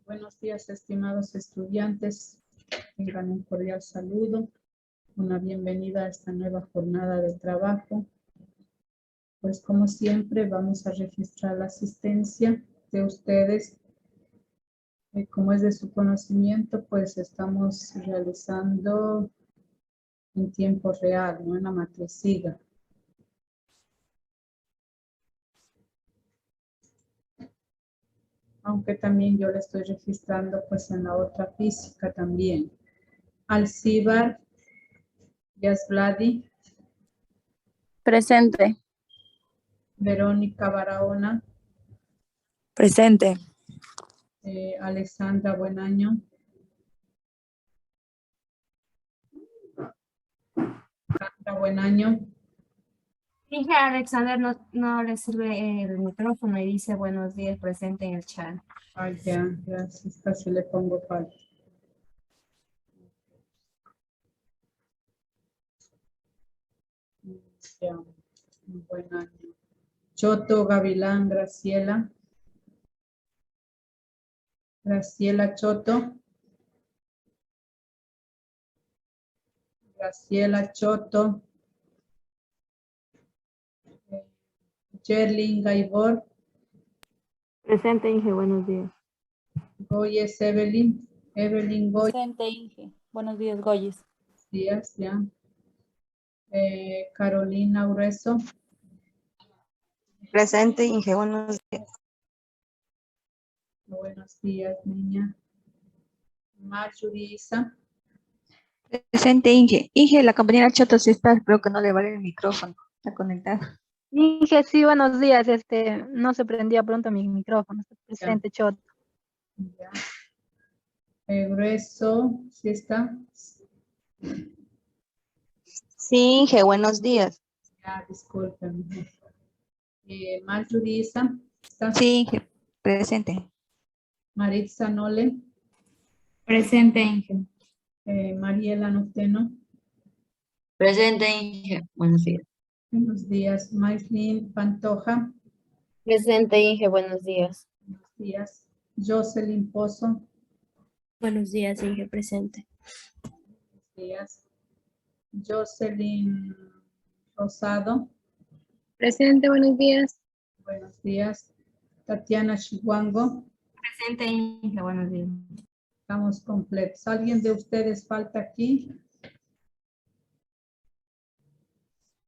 Buenos días, estimados estudiantes. Tengan un cordial saludo, una bienvenida a esta nueva jornada de trabajo. Pues como siempre vamos a registrar la asistencia de ustedes. Como es de su conocimiento, pues estamos realizando en tiempo real, no en la matricida. Aunque también yo le estoy registrando pues en la otra física también. Alcibar, Yasbladi, Presente. Verónica Barahona, Presente. Alexandra Buenaño, Sandra Buenaño, Dije a Alexander no le sirve el micrófono y dice buenos días presente en el chat. ay ya, gracias, casi le pongo falta. Ya, Buenaño. Choto Gavilán Graciela. Graciela Choto. Graciela Choto. Yerlin Gaibor. Presente, Inge, buenos días. Goyes Evelyn. Evelyn Goyes. Presente, Inge. Buenos días, Goyes. Días, ya. Carolina Ureso. Presente, Inge, buenos días. Buenos días, niña. Marjorie Isa. Presente, Inge. Inge, la compañera Choto sí está, creo que no le vale el micrófono. Está conectada. Dije, sí, buenos días. No se prendía pronto mi micrófono. Está presente, Choto. Ya. Grueso, ¿sí está? Sí, Inge, buenos días. Ya, disculpen. Marjorie Isa, ¿está? Sí, Inge, presente. Maritza Nole. Presente, Inge. Mariela Nocteno. Presente, Inge. Buenos días. Buenos días. Maislin Pantoja. Presente, Inge, buenos días. Buenos días. Jocelyn Pozo. Buenos días, Inge, presente. Buenos días. Jocelyn Rosado. Presente, buenos días. Buenos días. Tatiana Chihuango. Presente, Inge, buenos días. Estamos completos. ¿Alguien de ustedes falta aquí?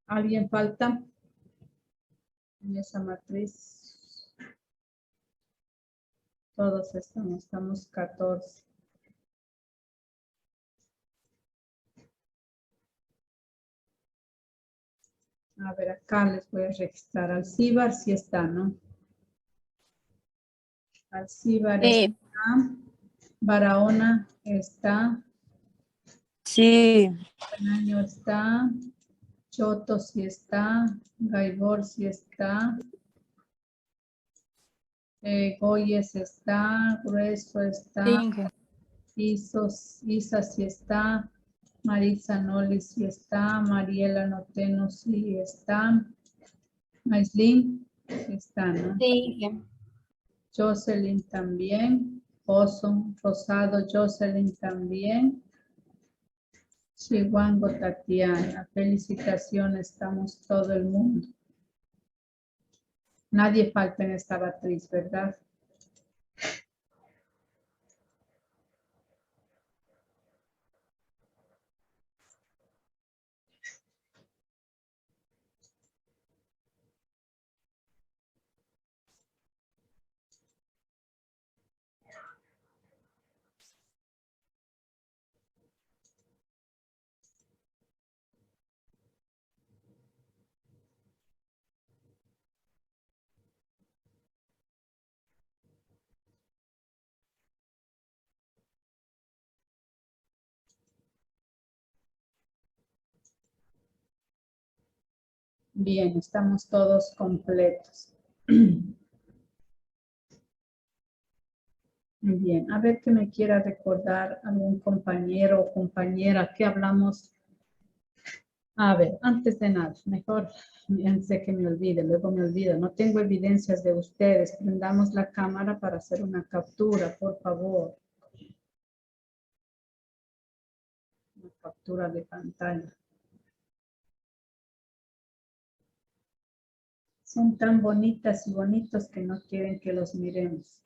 ¿Alguien falta en esa matriz? Todos estamos 14. A ver, acá les voy a registrar. Alcibar sí está, ¿no? Alcibar está. Barahona está. Sí. Buenaño está. Choto sí está. Gaibor sí está. Goyes está. Grueso está. Sí, Inge. Isa sí está. Marisa Noli sí está. Mariela Noteno sí está. Maislin sí está, ¿no? Sí, Inge. Jocelyn también. Pozo Rosado, Jocelyn también. Chihuango Tatiana. Felicitaciones, estamos todo el mundo. Nadie falta en esta matriz, ¿verdad? Bien, estamos todos completos. Bien, a ver que me quiera recordar algún compañero o compañera que hablamos A ver, antes de nada, mejor, antes de que me olvide, luego me olvido, no tengo evidencias de ustedes. Prendamos la cámara para hacer una captura, por favor. Una captura de pantalla. Son tan bonitas y bonitos que no quieren que los miremos.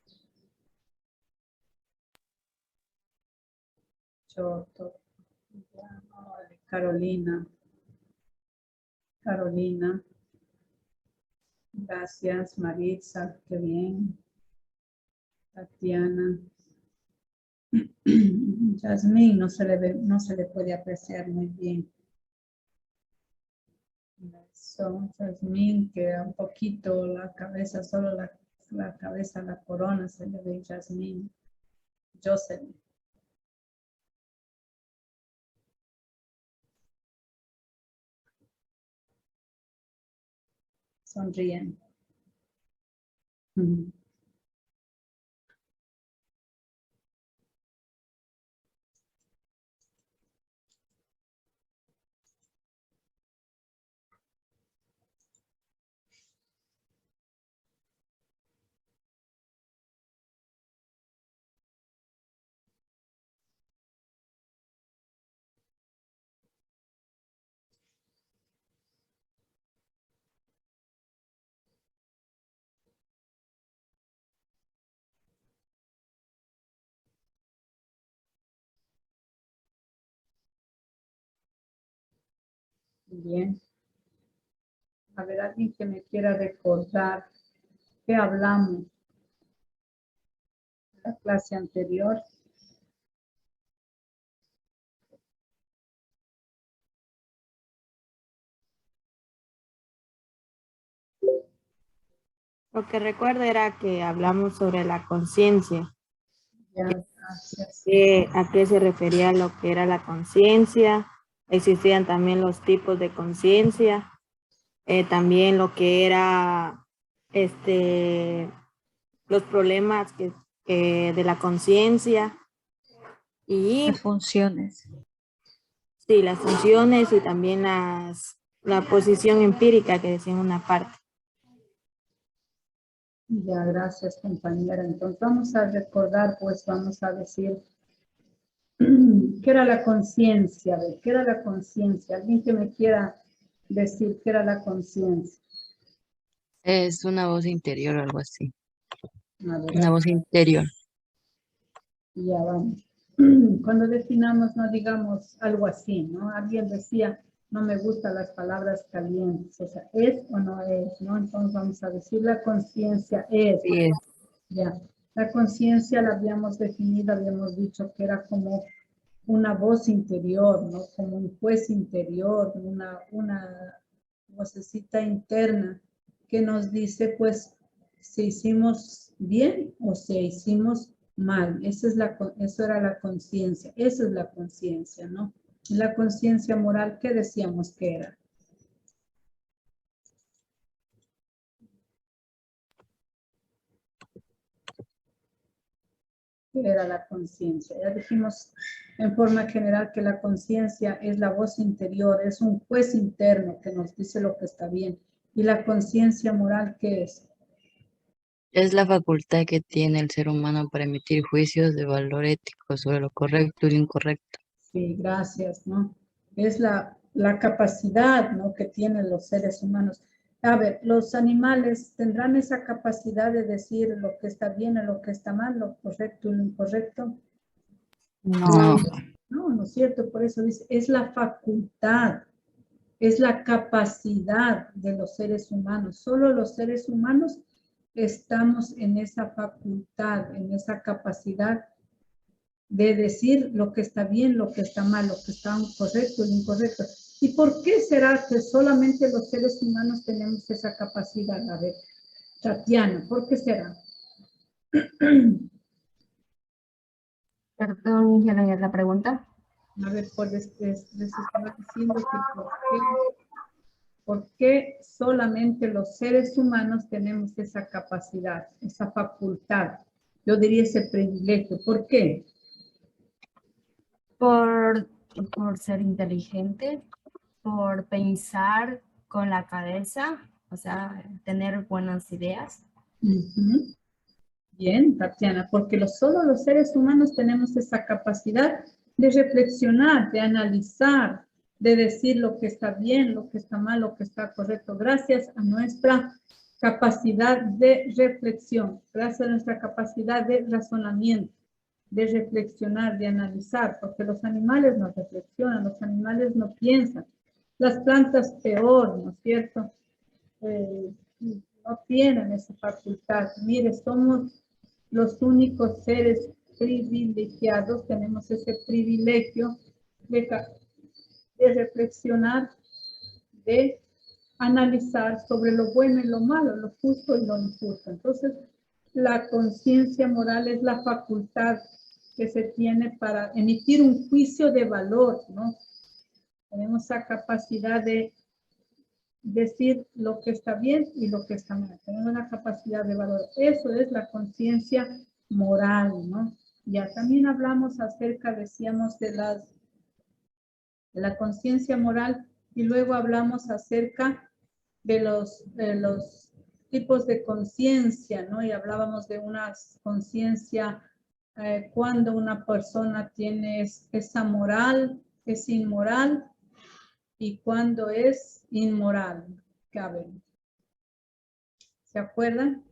Choto. Carolina. Carolina. Gracias, Maritza, qué bien. Tatiana. Yasmín no se le ve, no se le puede apreciar muy bien. Son Yasmín, que un poquito la cabeza, solo la cabeza, la corona se le ve. Yasmín. Jocelyn. Sonríen. Bien. A ver, alguien que me quiera recordar qué hablamos en la clase anterior. Lo que recuerdo era que hablamos sobre la conciencia. Ya, gracias. ¿A qué se refería lo que era la conciencia? Existían también los tipos de conciencia. También lo que era los problemas de la conciencia. Y Las funciones. sí, las funciones y también la posición empírica que decía en una parte. Ya, gracias, compañera. Entonces vamos a recordar, pues vamos a decir, ¿qué era la conciencia? ¿Qué era la conciencia? Alguien que me quiera decir qué era la conciencia. Es una voz interior o algo así. A ver, Una voz interior. ya vamos. Cuando definamos, no digamos algo así, ¿no? Alguien decía, no me gustan las palabras calientes, o sea, ¿es o no es, no? Entonces vamos a decir, la conciencia es. Sí, es. Ya, la conciencia la habíamos definido, habíamos dicho que era como una voz interior, ¿no? Como un juez interior, una vocecita interna que nos dice, pues, si hicimos bien o si hicimos mal. Eso era la conciencia, esa es la conciencia, ¿no? La conciencia moral, ¿qué decíamos que era? ¿Qué era la conciencia? Ya dijimos en forma general que la conciencia es la voz interior, es un juez interno que nos dice lo que está bien. ¿Y la conciencia moral qué es? Es la facultad que tiene el ser humano para emitir juicios de valor ético sobre lo correcto y lo incorrecto. Sí, gracias, ¿no? Es la capacidad, ¿no?, que tienen los seres humanos. A ver, los animales tendrán esa capacidad de decir lo que está bien o lo que está mal, lo correcto y lo incorrecto. No, No, no es cierto, por eso dice, es la facultad, es la capacidad de los seres humanos. Solo los seres humanos estamos en esa facultad, en esa capacidad de decir lo que está bien, lo que está mal, lo que está correcto y incorrecto. ¿Y por qué será que solamente los seres humanos tenemos esa capacidad? A ver, Tatiana, ¿por qué será? Perdón, ingeniero, la pregunta. A ver, les estaba diciendo que por qué solamente los seres humanos tenemos esa capacidad, esa facultad. Yo diría ese privilegio. ¿Por qué? Por ser inteligente. por pensar con la cabeza, o sea, tener buenas ideas. Ujú. Bien, Tatiana, porque solo los seres humanos tenemos esa capacidad de reflexionar, de analizar, de decir lo que está bien, lo que está mal, lo que está correcto, gracias a nuestra capacidad de reflexión, gracias a nuestra capacidad de razonamiento, de reflexionar, de analizar, porque los animales no reflexionan, los animales no piensan, las plantas peor, ¿no es cierto? No tienen esa facultad. Mire, somos los únicos seres privilegiados, tenemos ese privilegio de reflexionar, de analizar sobre lo bueno y lo malo, lo justo y lo injusto. Entonces, la conciencia moral es la facultad que se tiene para emitir un juicio de valor, ¿no? Tenemos esa capacidad de decir lo que está bien y lo que está mal. Tenemos una capacidad de valor. Eso es la conciencia moral, ¿no? Ya también hablamos acerca, decíamos, de la conciencia moral y luego hablamos acerca de los tipos de conciencia, ¿no? Y hablábamos de una conciencia cuando una persona tiene esa moral, es inmoral, y cuando es inmoral, cabe. ¿Se acuerdan?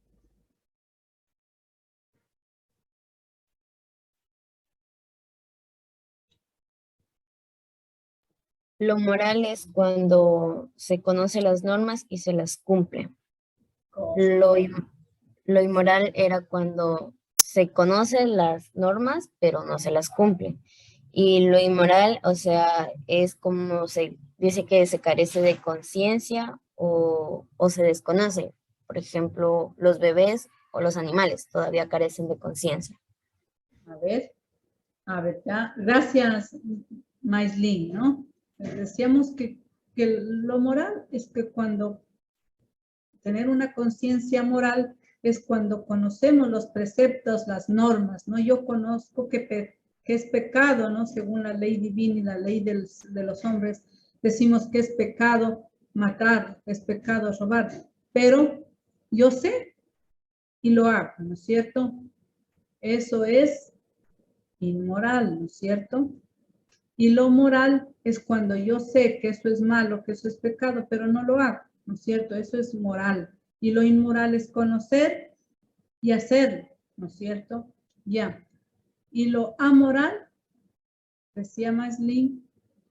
Lo moral es cuando se conocen las normas y se las cumple. Lo inmoral era cuando se conocen las normas, pero no se las cumple. Y lo inmoral, o sea, es como se dice que se carece de conciencia o se desconoce. Por ejemplo, los bebés o los animales todavía carecen de conciencia. A ver, ya. Gracias, Maislin, ¿no? Decíamos que lo moral es que cuando tener una conciencia moral es cuando conocemos los preceptos, las normas, ¿no? Yo conozco que es pecado, ¿no? Según la ley divina y la ley de los hombres, decimos que es pecado matar, es pecado robar, pero yo sé y lo hago, ¿no es cierto? Eso es inmoral, ¿no es cierto? Y lo moral es cuando yo sé que eso es malo, que eso es pecado, pero no lo hago, ¿no es cierto? Eso es moral. Y lo inmoral es conocer y hacerlo, ¿no es cierto? Ya. Y lo amoral, decía Maslin,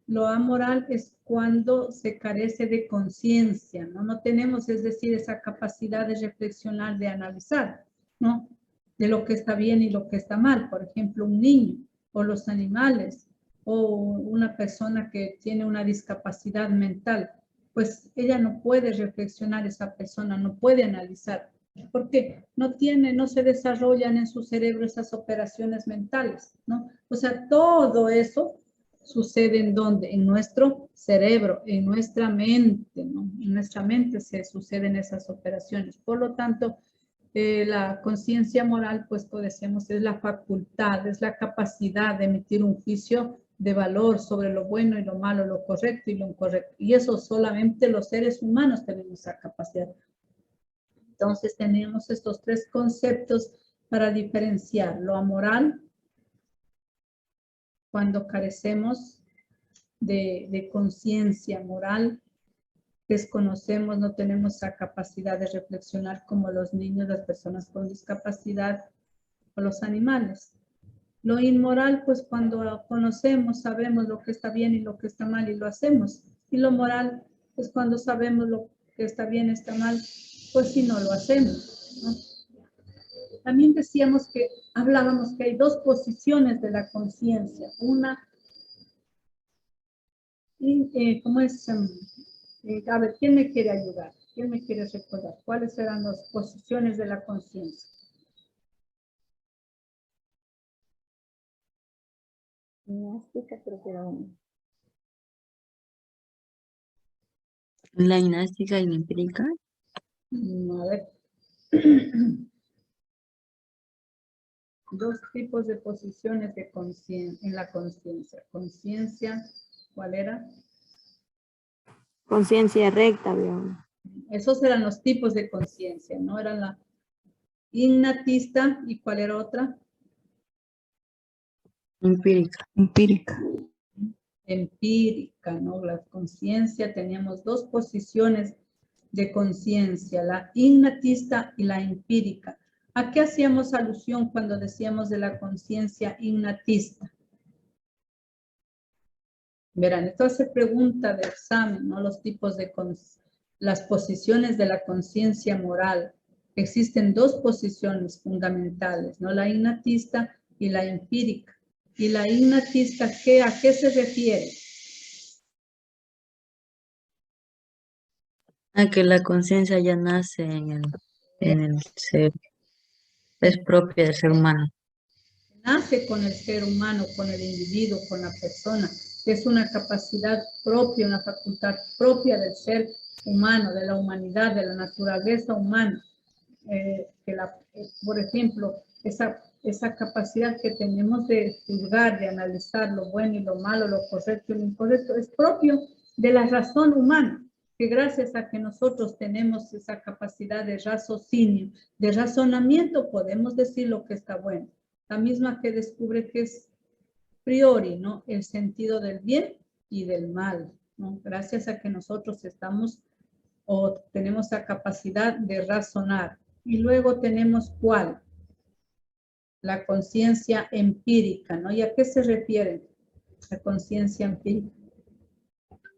lo amoral es cuando se carece de conciencia, ¿no? No tenemos, es decir, esa capacidad de reflexionar, de analizar, ¿no? De lo que está bien y lo que está mal. Por ejemplo, un niño o los animales o una persona que tiene una discapacidad mental, pues ella no puede reflexionar, esa persona no puede analizar, porque no se desarrollan en su cerebro esas operaciones mentales, ¿no? O sea, todo eso sucede en dónde? En nuestro cerebro, en nuestra mente, ¿no? En nuestra mente se suceden esas operaciones. Por lo tanto, la conciencia moral, pues, como decíamos, es la facultad, es la capacidad de emitir un juicio de valor sobre lo bueno y lo malo, lo correcto y lo incorrecto. Y eso solamente los seres humanos tenemos esa capacidad. Entonces tenemos estos tres conceptos para diferenciar lo amoral, cuando carecemos de conciencia moral, desconocemos, no tenemos esa capacidad de reflexionar como los niños, las personas con discapacidad o los animales. Lo inmoral, pues cuando conocemos, sabemos lo que está bien y lo que está mal y lo hacemos. Y lo moral, pues cuando sabemos lo que está bien y está mal, pues si no lo hacemos, ¿no? También decíamos que hablábamos que hay dos posiciones de la conciencia. Una, ¿cómo es? A ver, ¿quién me quiere ayudar? ¿Quién me quiere recordar? ¿Cuáles eran las posiciones de la conciencia? Gnástica creo que era una. La gnástica y la empírica. A ver. Dos tipos de posiciones de en la conciencia. Conciencia, ¿cuál era? Conciencia recta, veo. Esos eran los tipos de conciencia, ¿no? Era la innatista, ¿y cuál era otra? Empírica. Empírica. Empírica, ¿no? La conciencia, teníamos dos posiciones de conciencia, la innatista y la empírica. ¿A qué hacíamos alusión cuando decíamos de la conciencia innatista? Verán, esto hace pregunta de examen, ¿no? Los tipos de las posiciones de la conciencia moral. Existen dos posiciones fundamentales, ¿no? La innatista y la empírica. ¿Y la innatista a qué se refiere? A que la conciencia ya nace en el ser, es propia del ser humano. Nace con el ser humano, con el individuo, con la persona. Es una capacidad propia, una facultad propia del ser humano, de la humanidad, de la naturaleza humana. Por ejemplo, esa capacidad que tenemos de juzgar, de analizar lo bueno y lo malo, lo correcto y lo incorrecto, es propio de la razón humana, que gracias a que nosotros tenemos esa capacidad de raciocinio, de razonamiento, podemos decir lo que está bueno. La misma que descubre que es priori, ¿no? El sentido del bien y del mal, ¿no? Gracias a que nosotros estamos o tenemos esa capacidad de razonar. Y luego tenemos ¿cuál? La conciencia empírica, ¿no? ¿Y a qué se refiere la conciencia empírica?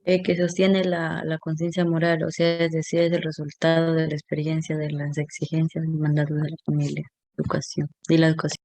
Que sostiene la conciencia moral, o sea, es decir, es el resultado de la experiencia de las exigencias y mandatos de la familia, educación y la educación.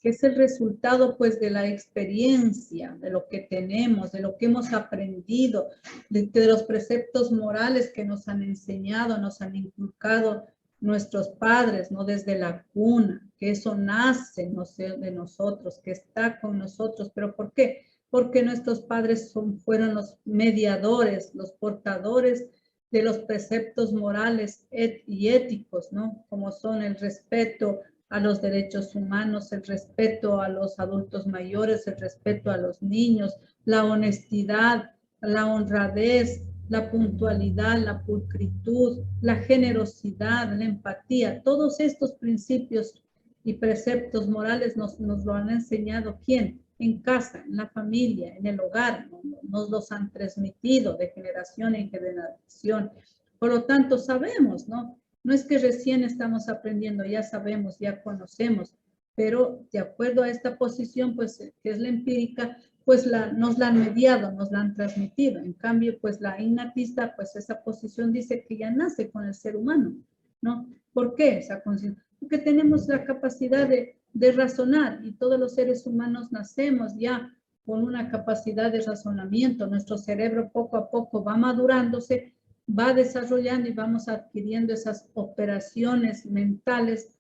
Que es el resultado pues de la experiencia, de lo que tenemos, de lo que hemos aprendido, de los preceptos morales que nos han enseñado, nos han inculcado nuestros padres, ¿no? Desde la cuna, que eso nace, no sé, de nosotros, que está con nosotros. ¿Pero por qué? Porque nuestros padres fueron los mediadores, los portadores de los preceptos morales y éticos, ¿no? Como son el respeto a los derechos humanos, el respeto a los adultos mayores, el respeto a los niños, la honestidad, la honradez, la puntualidad, la pulcritud, la generosidad, la empatía. Todos estos principios y preceptos morales nos lo han enseñado ¿quién? En casa, en la familia, en el hogar. Nos los han transmitido de generación en generación. Por lo tanto, sabemos, ¿no? No es que recién estamos aprendiendo, ya sabemos, ya conocemos, pero de acuerdo a esta posición, pues, que es la empírica, pues nos la han mediado, nos la han transmitido. En cambio, pues la innatista, pues esa posición dice que ya nace con el ser humano, ¿no? ¿Por qué esa conciencia? Porque tenemos la capacidad de razonar y todos los seres humanos nacemos ya con una capacidad de razonamiento. Nuestro cerebro poco a poco va madurándose, va desarrollando y vamos adquiriendo esas operaciones mentales,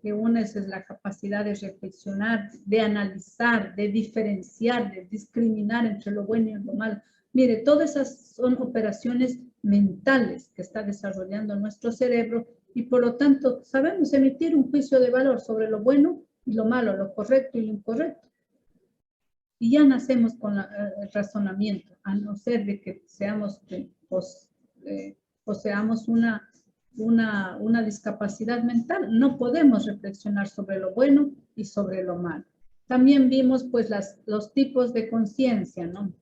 que una es la capacidad de reflexionar, de analizar, de diferenciar, de discriminar entre lo bueno y lo malo. Mire, todas esas son operaciones mentales que está desarrollando nuestro cerebro y por lo tanto sabemos emitir un juicio de valor sobre lo bueno y lo malo, lo correcto y lo incorrecto. Y ya nacemos con el razonamiento, a no ser de que seamos poseamos una discapacidad mental, no podemos reflexionar sobre lo bueno y sobre lo malo. También vimos pues los tipos de conciencia, ¿no?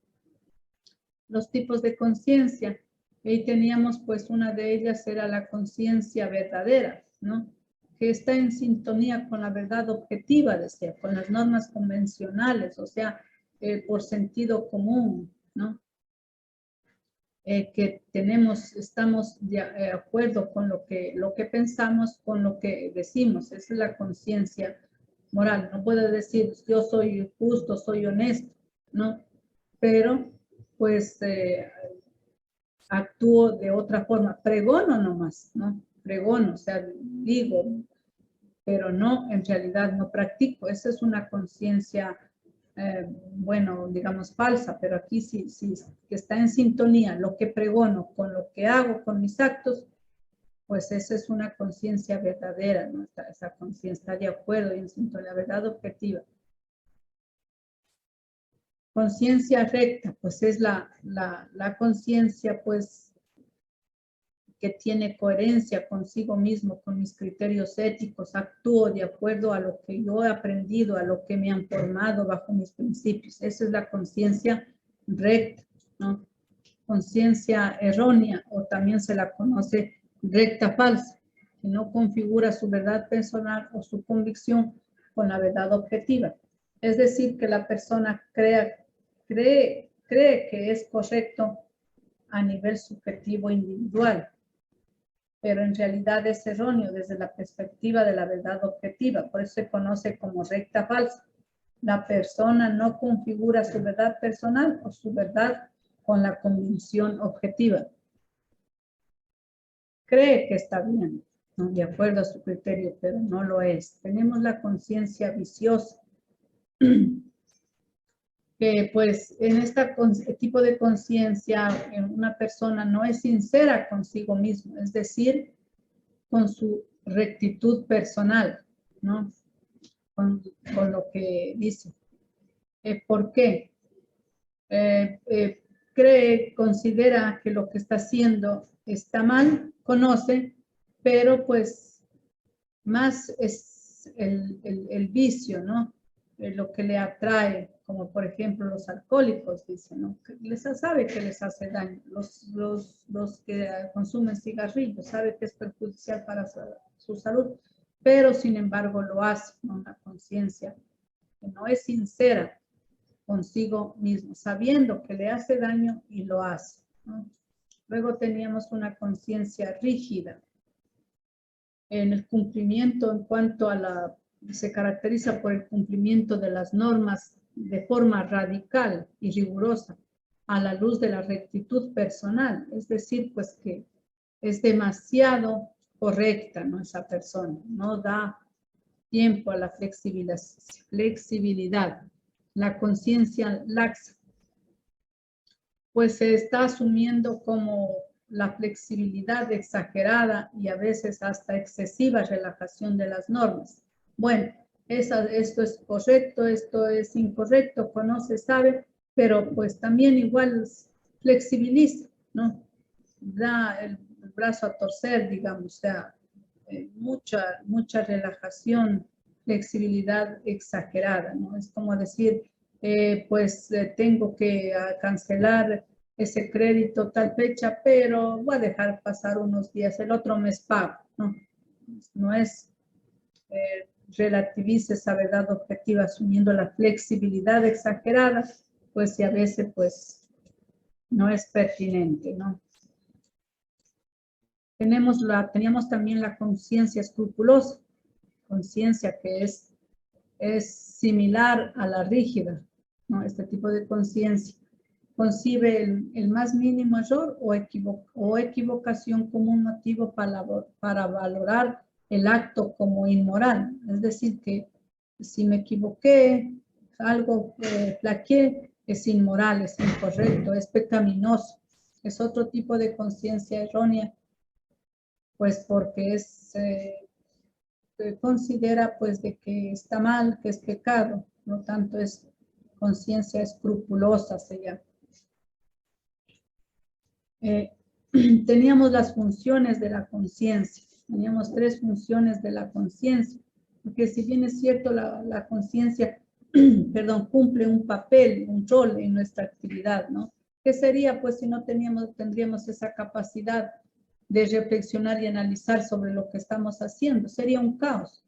Los tipos de conciencia. Ahí teníamos pues una de ellas era la conciencia verdadera, ¿no? Que está en sintonía con la verdad objetiva, decía, con las normas convencionales, o sea, por sentido común, ¿no? Que estamos de acuerdo con lo que pensamos, con lo que decimos. Esa es la conciencia moral. No puedo decir yo soy justo, soy honesto, ¿no? Pero pues actúo de otra forma, pregono nomás, ¿no? Pregono, o sea, digo, pero no, en realidad no practico. Esa es una conciencia bueno, digamos falsa, pero aquí sí que está en sintonía lo que pregono con lo que hago, con mis actos, pues esa es una conciencia verdadera, ¿no? Esa conciencia está de acuerdo y en sintonía, la verdad objetiva. Conciencia recta, pues es la conciencia, pues, que tiene coherencia consigo mismo, con mis criterios éticos, actúo de acuerdo a lo que yo he aprendido, a lo que me han formado bajo mis principios. Esa es la conciencia recta, ¿no? Conciencia errónea, o también se la conoce recta falsa, que no configura su verdad personal o su convicción con la verdad objetiva. Es decir, que la persona cree que es correcto a nivel subjetivo individual, pero en realidad es erróneo desde la perspectiva de la verdad objetiva. Por eso se conoce como recta falsa. La persona no configura su verdad personal o su verdad con la convicción objetiva. Cree que está bien, ¿no? De acuerdo a su criterio, pero no lo es. Tenemos la conciencia viciosa, que pues en este tipo de conciencia una persona no es sincera consigo mismo, es decir, con su rectitud personal, ¿no? Con lo que dice. ¿Por qué? Considera que lo que está haciendo está mal, conoce, pero pues más es el vicio, ¿no? Lo que le atrae, como por ejemplo los alcohólicos, dicen, ¿no? Sabe que les hace daño. Los que consumen cigarrillos, sabe que es perjudicial para su salud, pero sin embargo lo hace, ¿no? Una conciencia que no es sincera consigo mismo, sabiendo que le hace daño y lo hace, ¿no? Luego teníamos una conciencia rígida en el cumplimiento, en cuanto a se caracteriza por el cumplimiento de las normas de forma radical y rigurosa a la luz de la rectitud personal, es decir, pues que es demasiado correcta, ¿no? Esa persona no da tiempo a la flexibilidad. La conciencia laxa, pues se está asumiendo como la flexibilidad exagerada y a veces hasta excesiva relajación de las normas. Bueno, esto es correcto, esto es incorrecto, conoce, sabe, pero pues también igual flexibiliza, ¿no? Da el brazo a torcer, digamos, o sea, mucha relajación, flexibilidad exagerada, ¿no? Es como decir, tengo que cancelar ese crédito tal fecha, pero voy a dejar pasar unos días, el otro mes pago, ¿no? No es relativiza esa verdad objetiva asumiendo la flexibilidad exagerada, pues y a veces pues no es pertinente, ¿no? Teníamos también la conciencia escrupulosa, conciencia que es similar a la rígida, ¿no? Este tipo de conciencia concibe el más mínimo error o equivocación como un motivo para valorar el acto como inmoral. Es decir, que si me equivoqué, algo flaqueé, es inmoral, es incorrecto, es pecaminoso. Es otro tipo de conciencia errónea, pues porque considera pues de que está mal, que es pecado, por lo tanto es conciencia escrupulosa se llama. Teníamos las funciones de la conciencia, teníamos 3 funciones de la conciencia, porque si bien es cierto la conciencia, perdón, cumple un papel, un rol en nuestra actividad, ¿no? ¿Qué sería pues si no tendríamos esa capacidad de reflexionar y analizar sobre lo que estamos haciendo? Sería un caos.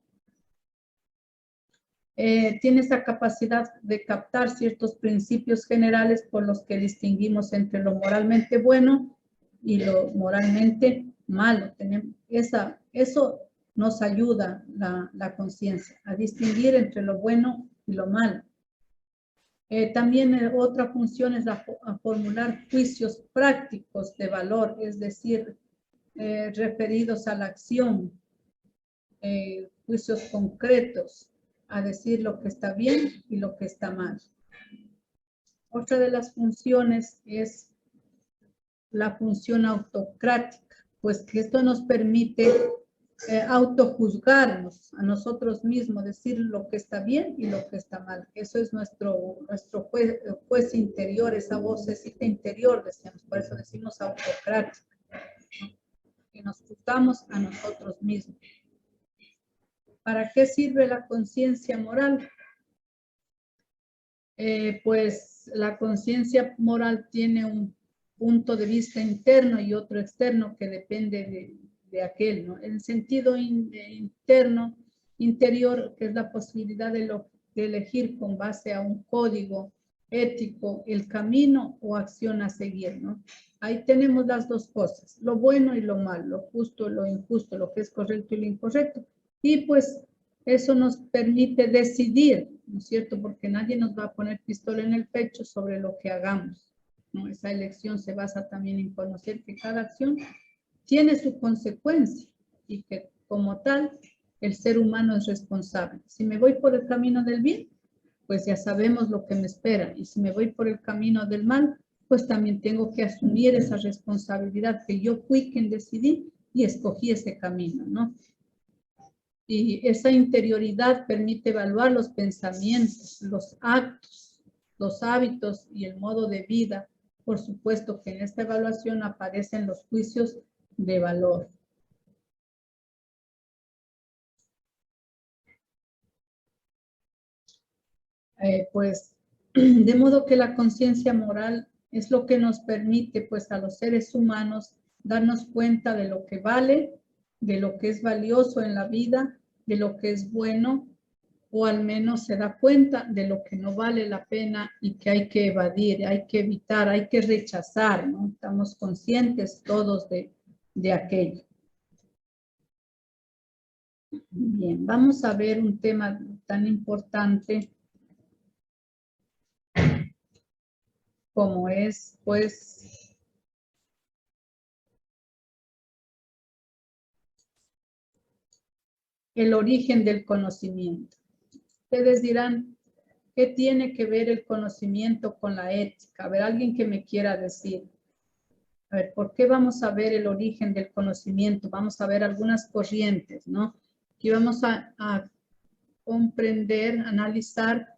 Tiene esa capacidad de captar ciertos principios generales por los que distinguimos entre lo moralmente bueno y lo moralmente malo. Eso nos ayuda la conciencia a distinguir entre lo bueno y lo malo. También otra función es a formular juicios prácticos de valor, es decir, referidos a la acción, juicios concretos, a decir lo que está bien y lo que está mal. Otra de las funciones es la función autocrática, pues que esto nos permite autojuzgarnos a nosotros mismos, decir lo que está bien y lo que está mal. Eso es nuestro juez interior, esa vocecita interior, decíamos, por eso decimos autocrática, ¿no? Que nos juzgamos a nosotros mismos. ¿Para qué sirve la conciencia moral? Pues la conciencia moral tiene un punto de vista interno y otro externo que depende de aquel, ¿no? En sentido interno, interior, que es la posibilidad de elegir con base a un código ético el camino o acción a seguir, ¿no? Ahí tenemos las dos cosas, lo bueno y lo malo, lo justo y lo injusto, lo que es correcto y lo incorrecto. Y pues eso nos permite decidir, ¿no es cierto? Porque nadie nos va a poner pistola en el pecho sobre lo que hagamos, ¿no? Esa elección se basa también en conocer que cada acción tiene su consecuencia y que como tal el ser humano es responsable. Si me voy por el camino del bien, pues ya sabemos lo que me espera. Y si me voy por el camino del mal, pues también tengo que asumir esa responsabilidad que yo fui quien decidí y escogí ese camino, ¿no? Y esa interioridad permite evaluar los pensamientos, los actos, los hábitos y el modo de vida. Por supuesto que en esta evaluación aparecen los juicios de valor. Pues de modo que la conciencia moral es lo que nos permite pues a los seres humanos darnos cuenta de lo que vale, de lo que es valioso en la vida, de lo que es bueno, o al menos se da cuenta de lo que no vale la pena y que hay que evadir, hay que evitar, hay que rechazar, ¿no? Estamos conscientes todos de aquello. Bien, vamos a ver un tema tan importante como es, pues, el origen del conocimiento. Ustedes dirán, ¿qué tiene que ver el conocimiento con la ética? A ver, alguien que me quiera decir. A ver, ¿por qué vamos a ver el origen del conocimiento? Vamos a ver algunas corrientes, ¿no? Aquí vamos a comprender, analizar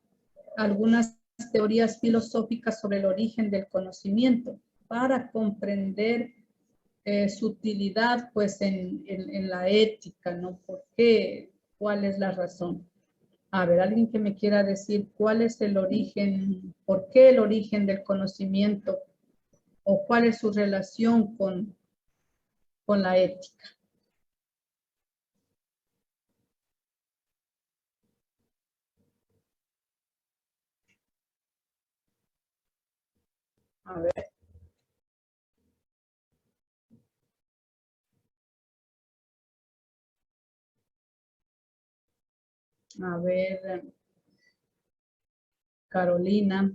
algunas teorías filosóficas sobre el origen del conocimiento para comprender su utilidad pues en la ética, ¿no? ¿Por qué? ¿Cuál es la razón? A ver, alguien que me quiera decir cuál es el origen, por qué el origen del conocimiento o cuál es su relación con la ética. A ver. A ver, Carolina.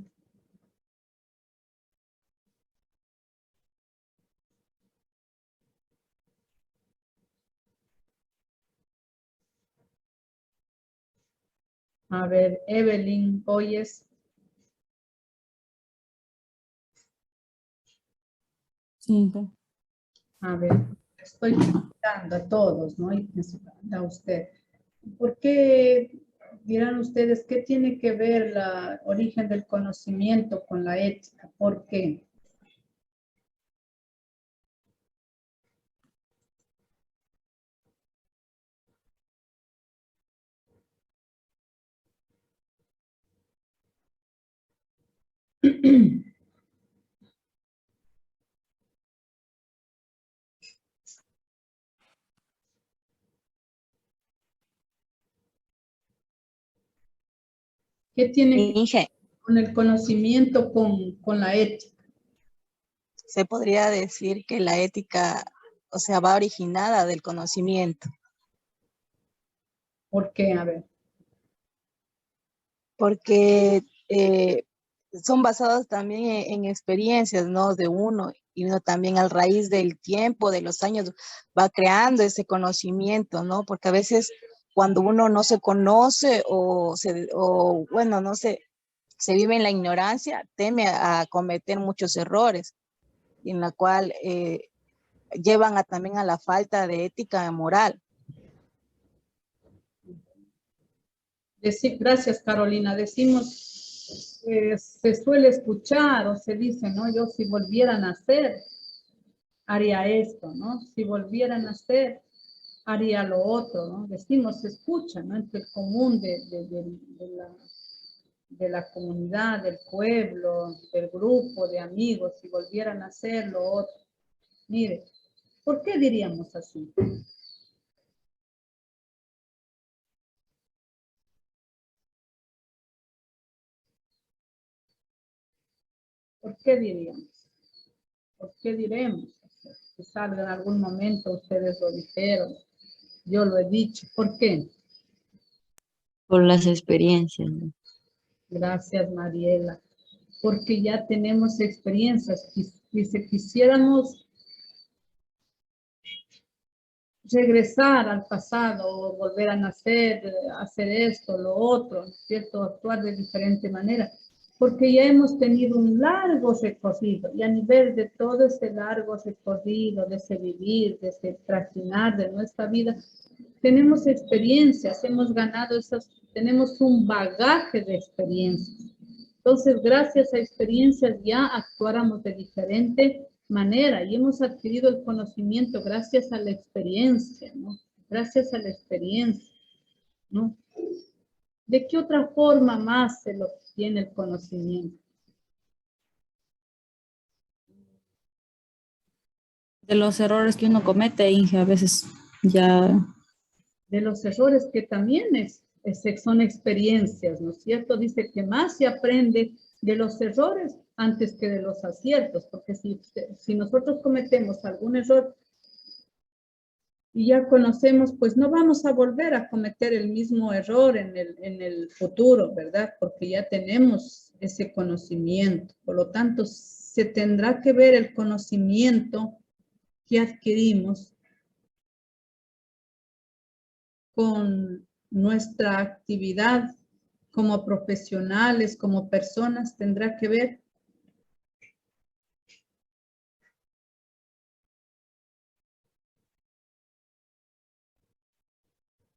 A ver, Evelyn Oyes. Sí. A ver, estoy preguntando a todos, ¿no? Y a usted. ¿Por qué, dirán ustedes, qué tiene que ver el origen del conocimiento con la ética? ¿Por qué? ¿Qué tiene que Inge, ver con el conocimiento con la ética? se podría decir que la ética, o sea, va originada del conocimiento, ¿Por qué? A ver. porque son basados también en experiencias, ¿no? De uno, y uno también a raíz del tiempo, de los años, va creando ese conocimiento, ¿no? Porque a veces cuando uno no se conoce o bueno, no sé, se vive en la ignorancia, teme a cometer muchos errores, en la cual llevan también a la falta de ética moral. Gracias, Carolina. Decimos, se suele escuchar o se dice, ¿no? Yo si volviera a nacer, haría esto, ¿no? Si volviera a nacer, haría lo otro, ¿no? Decimos, se escucha, ¿no? Entre el común de la comunidad, del pueblo, del grupo de amigos, si volvieran a hacer lo otro. Mire, ¿por qué diríamos así? ¿Por qué diríamos? ¿Por qué diremos? Quizás en algún momento ustedes lo dijeron, yo lo he dicho. ¿Por qué? Por las experiencias, ¿no? Gracias, Mariela. Porque ya tenemos experiencias. Y si quisiéramos regresar al pasado o volver a nacer, hacer esto, lo otro, ¿cierto? Actuar de diferente manera. Porque ya hemos tenido un largo recorrido y a nivel de todo ese largo recorrido, de ese vivir, de ese trajinar de nuestra vida, tenemos experiencias, hemos ganado esas, tenemos un bagaje de experiencias. Entonces, gracias a experiencias ya actuáramos de diferente manera y hemos adquirido el conocimiento gracias a la experiencia, ¿no? Gracias a la experiencia, ¿no? ¿De qué otra forma más se lo obtiene el conocimiento? De los errores que uno comete, Inge, a veces ya... De los errores que también son experiencias, ¿no es cierto? Dice que más se aprende de los errores antes que de los aciertos, porque si nosotros cometemos algún error y ya conocemos, pues no vamos a volver a cometer el mismo error en el futuro, ¿verdad? Porque ya tenemos ese conocimiento. Por lo tanto, se tendrá que ver el conocimiento que adquirimos con nuestra actividad como profesionales, como personas, tendrá que ver.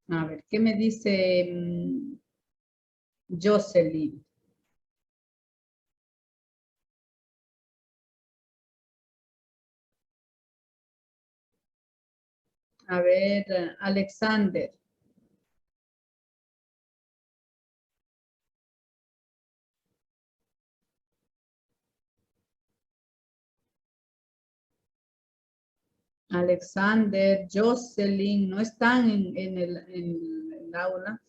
A ver, ¿qué me dice Jocelyn? A ver, Alexander. Alexander, Jocelyn, no están en el aula.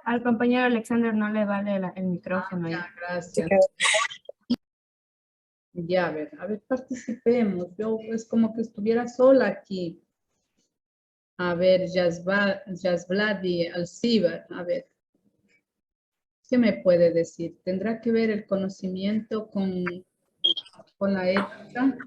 Al compañero Alexander no le vale el micrófono. Ya, gracias. Ya, a ver, participemos. Yo es como que estuviera sola aquí. A ver, Jasbladi Alcibar, a ver. ¿Qué me puede decir? ¿Tendrá que ver el conocimiento con la ética?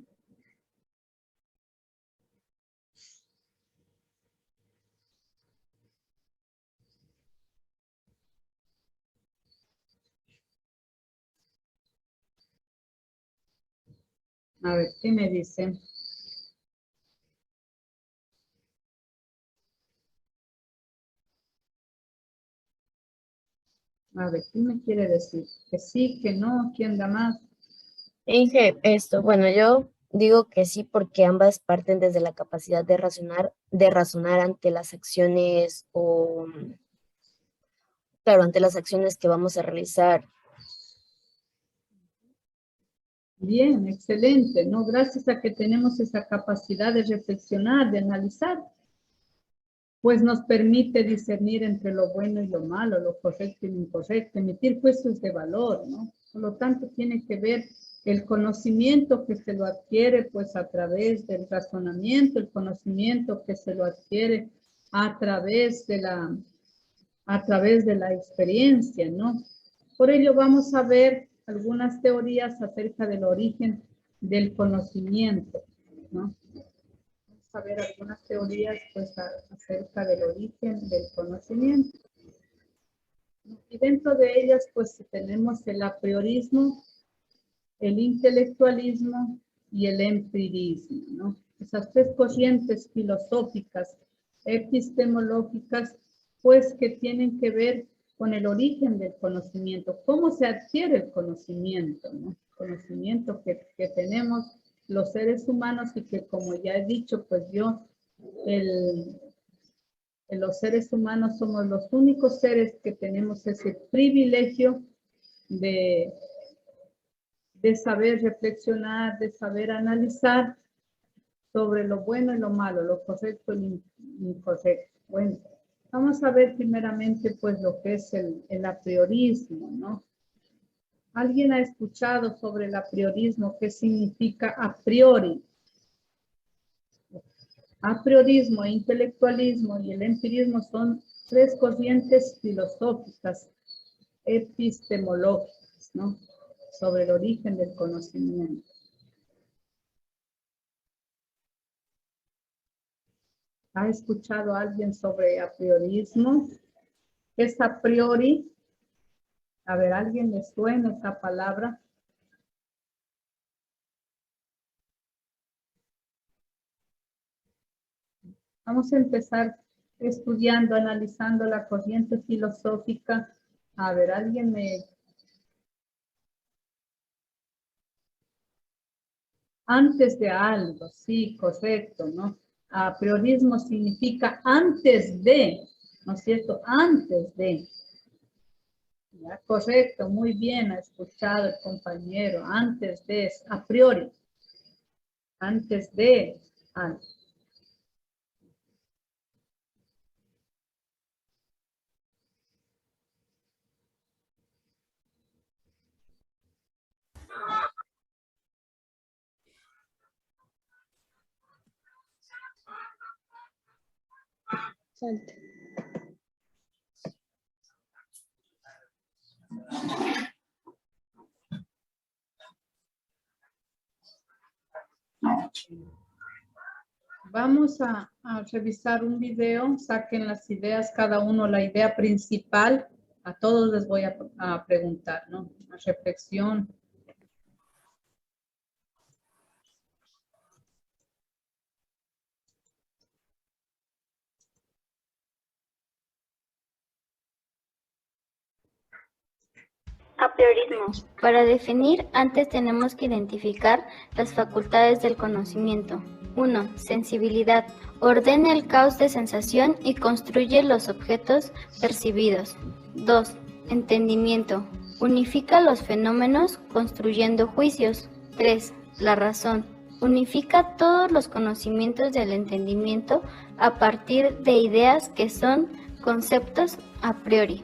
A ver, ¿qué me dice? A ver, ¿qué me quiere decir? ¿Que sí, que no? ¿Quién da más? Inge, bueno, yo digo que sí porque ambas parten desde la capacidad de razonar ante las acciones claro, ante las acciones que vamos a realizar. Bien, excelente, ¿no? Gracias a que tenemos esa capacidad de reflexionar, de analizar, pues nos permite discernir entre lo bueno y lo malo, lo correcto y lo incorrecto, emitir juicios de valor, ¿no? Por lo tanto, tiene que ver el conocimiento que se lo adquiere, pues a través del razonamiento, el conocimiento que se lo adquiere a través de la experiencia, ¿no? Por ello vamos a ver algunas teorías acerca del origen del conocimiento, ¿no? Vamos a ver algunas teorías pues acerca del origen del conocimiento. Y dentro de ellas pues tenemos el apriorismo, el intelectualismo y el empirismo, ¿no? Esas tres corrientes filosóficas epistemológicas, pues que tienen que ver con el origen del conocimiento, cómo se adquiere el conocimiento, ¿no? Conocimiento que tenemos los seres humanos y que, como ya he dicho, pues los seres humanos somos los únicos seres que tenemos ese privilegio de saber reflexionar, de saber analizar sobre lo bueno y lo malo, lo correcto y lo incorrecto. Bueno, vamos a ver primeramente pues lo que es el apriorismo, ¿no? ¿Alguien ha escuchado sobre el apriorismo? ¿Qué significa a priori? Apriorismo, intelectualismo y el empirismo son tres corrientes filosóficas epistemológicas, ¿no? Sobre el origen del conocimiento. ¿Ha escuchado alguien sobre apriorismo? ¿Qué es a priori? A ver, ¿a alguien le suena esa palabra? Vamos a empezar estudiando, analizando la corriente filosófica. A ver, ¿alguien me... Antes de algo, sí, correcto, ¿no? Apriorismo significa antes de, ¿no es cierto? Antes de. Ya, correcto, muy bien, ha escuchado el compañero. Antes de, a priori. Antes de algo. Vamos a revisar un video, saquen las ideas, cada uno la idea principal. A todos les voy a preguntar, ¿no? Una reflexión. Apriorismo. Para definir, antes tenemos que identificar las facultades del conocimiento. 1. Sensibilidad. Ordena el caos de sensación y construye los objetos percibidos. 2. Entendimiento. Unifica los fenómenos construyendo juicios. 3. La razón. Unifica todos los conocimientos del entendimiento a partir de ideas que son conceptos a priori.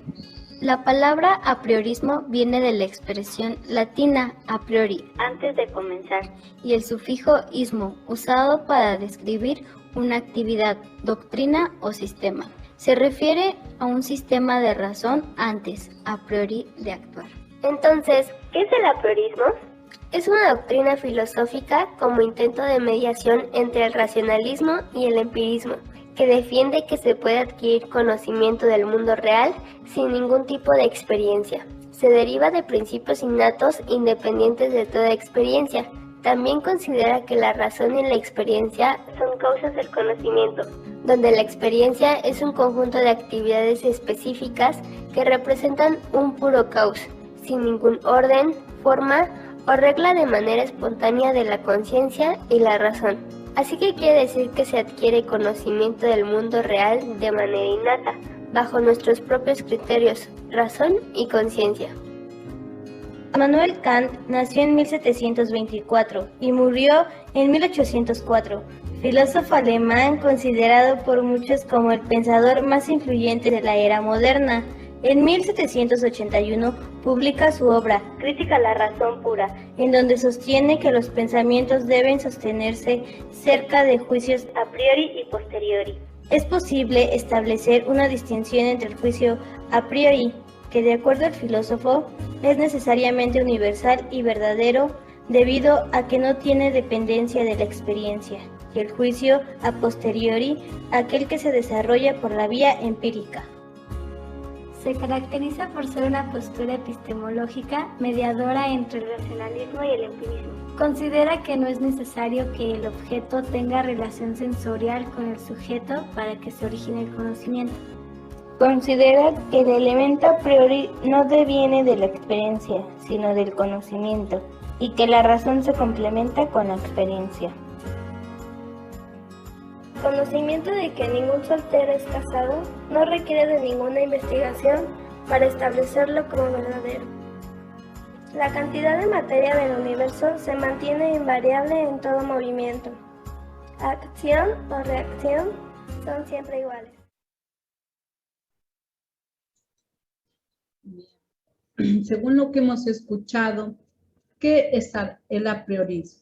La palabra apriorismo viene de la expresión latina a priori, antes de comenzar, y el sufijo ismo, usado para describir una actividad, doctrina o sistema. Se refiere a un sistema de razón antes, a priori, de actuar. Entonces, ¿qué es el apriorismo? Es una doctrina filosófica como intento de mediación entre el racionalismo y el empirismo, que defiende que se puede adquirir conocimiento del mundo real sin ningún tipo de experiencia. Se deriva de principios innatos independientes de toda experiencia. También considera que la razón y la experiencia son causas del conocimiento, donde la experiencia es un conjunto de actividades específicas que representan un puro caos, sin ningún orden, forma o regla de manera espontánea de la conciencia y la razón. Así que quiere decir que se adquiere conocimiento del mundo real de manera innata, bajo nuestros propios criterios, razón y conciencia. Immanuel Kant nació en 1724 y murió en 1804, filósofo alemán considerado por muchos como el pensador más influyente de la era moderna. En 1781 publica su obra Crítica a la razón pura, en donde sostiene que los pensamientos deben sostenerse cerca de juicios a priori y posteriori. Es posible establecer una distinción entre el juicio a priori, que de acuerdo al filósofo es necesariamente universal y verdadero debido a que no tiene dependencia de la experiencia, y el juicio a posteriori, aquel que se desarrolla por la vía empírica. Se caracteriza por ser una postura epistemológica mediadora entre el racionalismo y el empirismo. Considera que no es necesario que el objeto tenga relación sensorial con el sujeto para que se origine el conocimiento. Considera que el elemento a priori no deviene de la experiencia, sino del conocimiento, y que la razón se complementa con la experiencia. Conocimiento de que ningún soltero es casado no requiere de ninguna investigación para establecerlo como verdadero. La cantidad de materia del universo se mantiene invariable en todo movimiento. Acción o reacción son siempre iguales. Según lo que hemos escuchado, ¿qué es el apriorismo?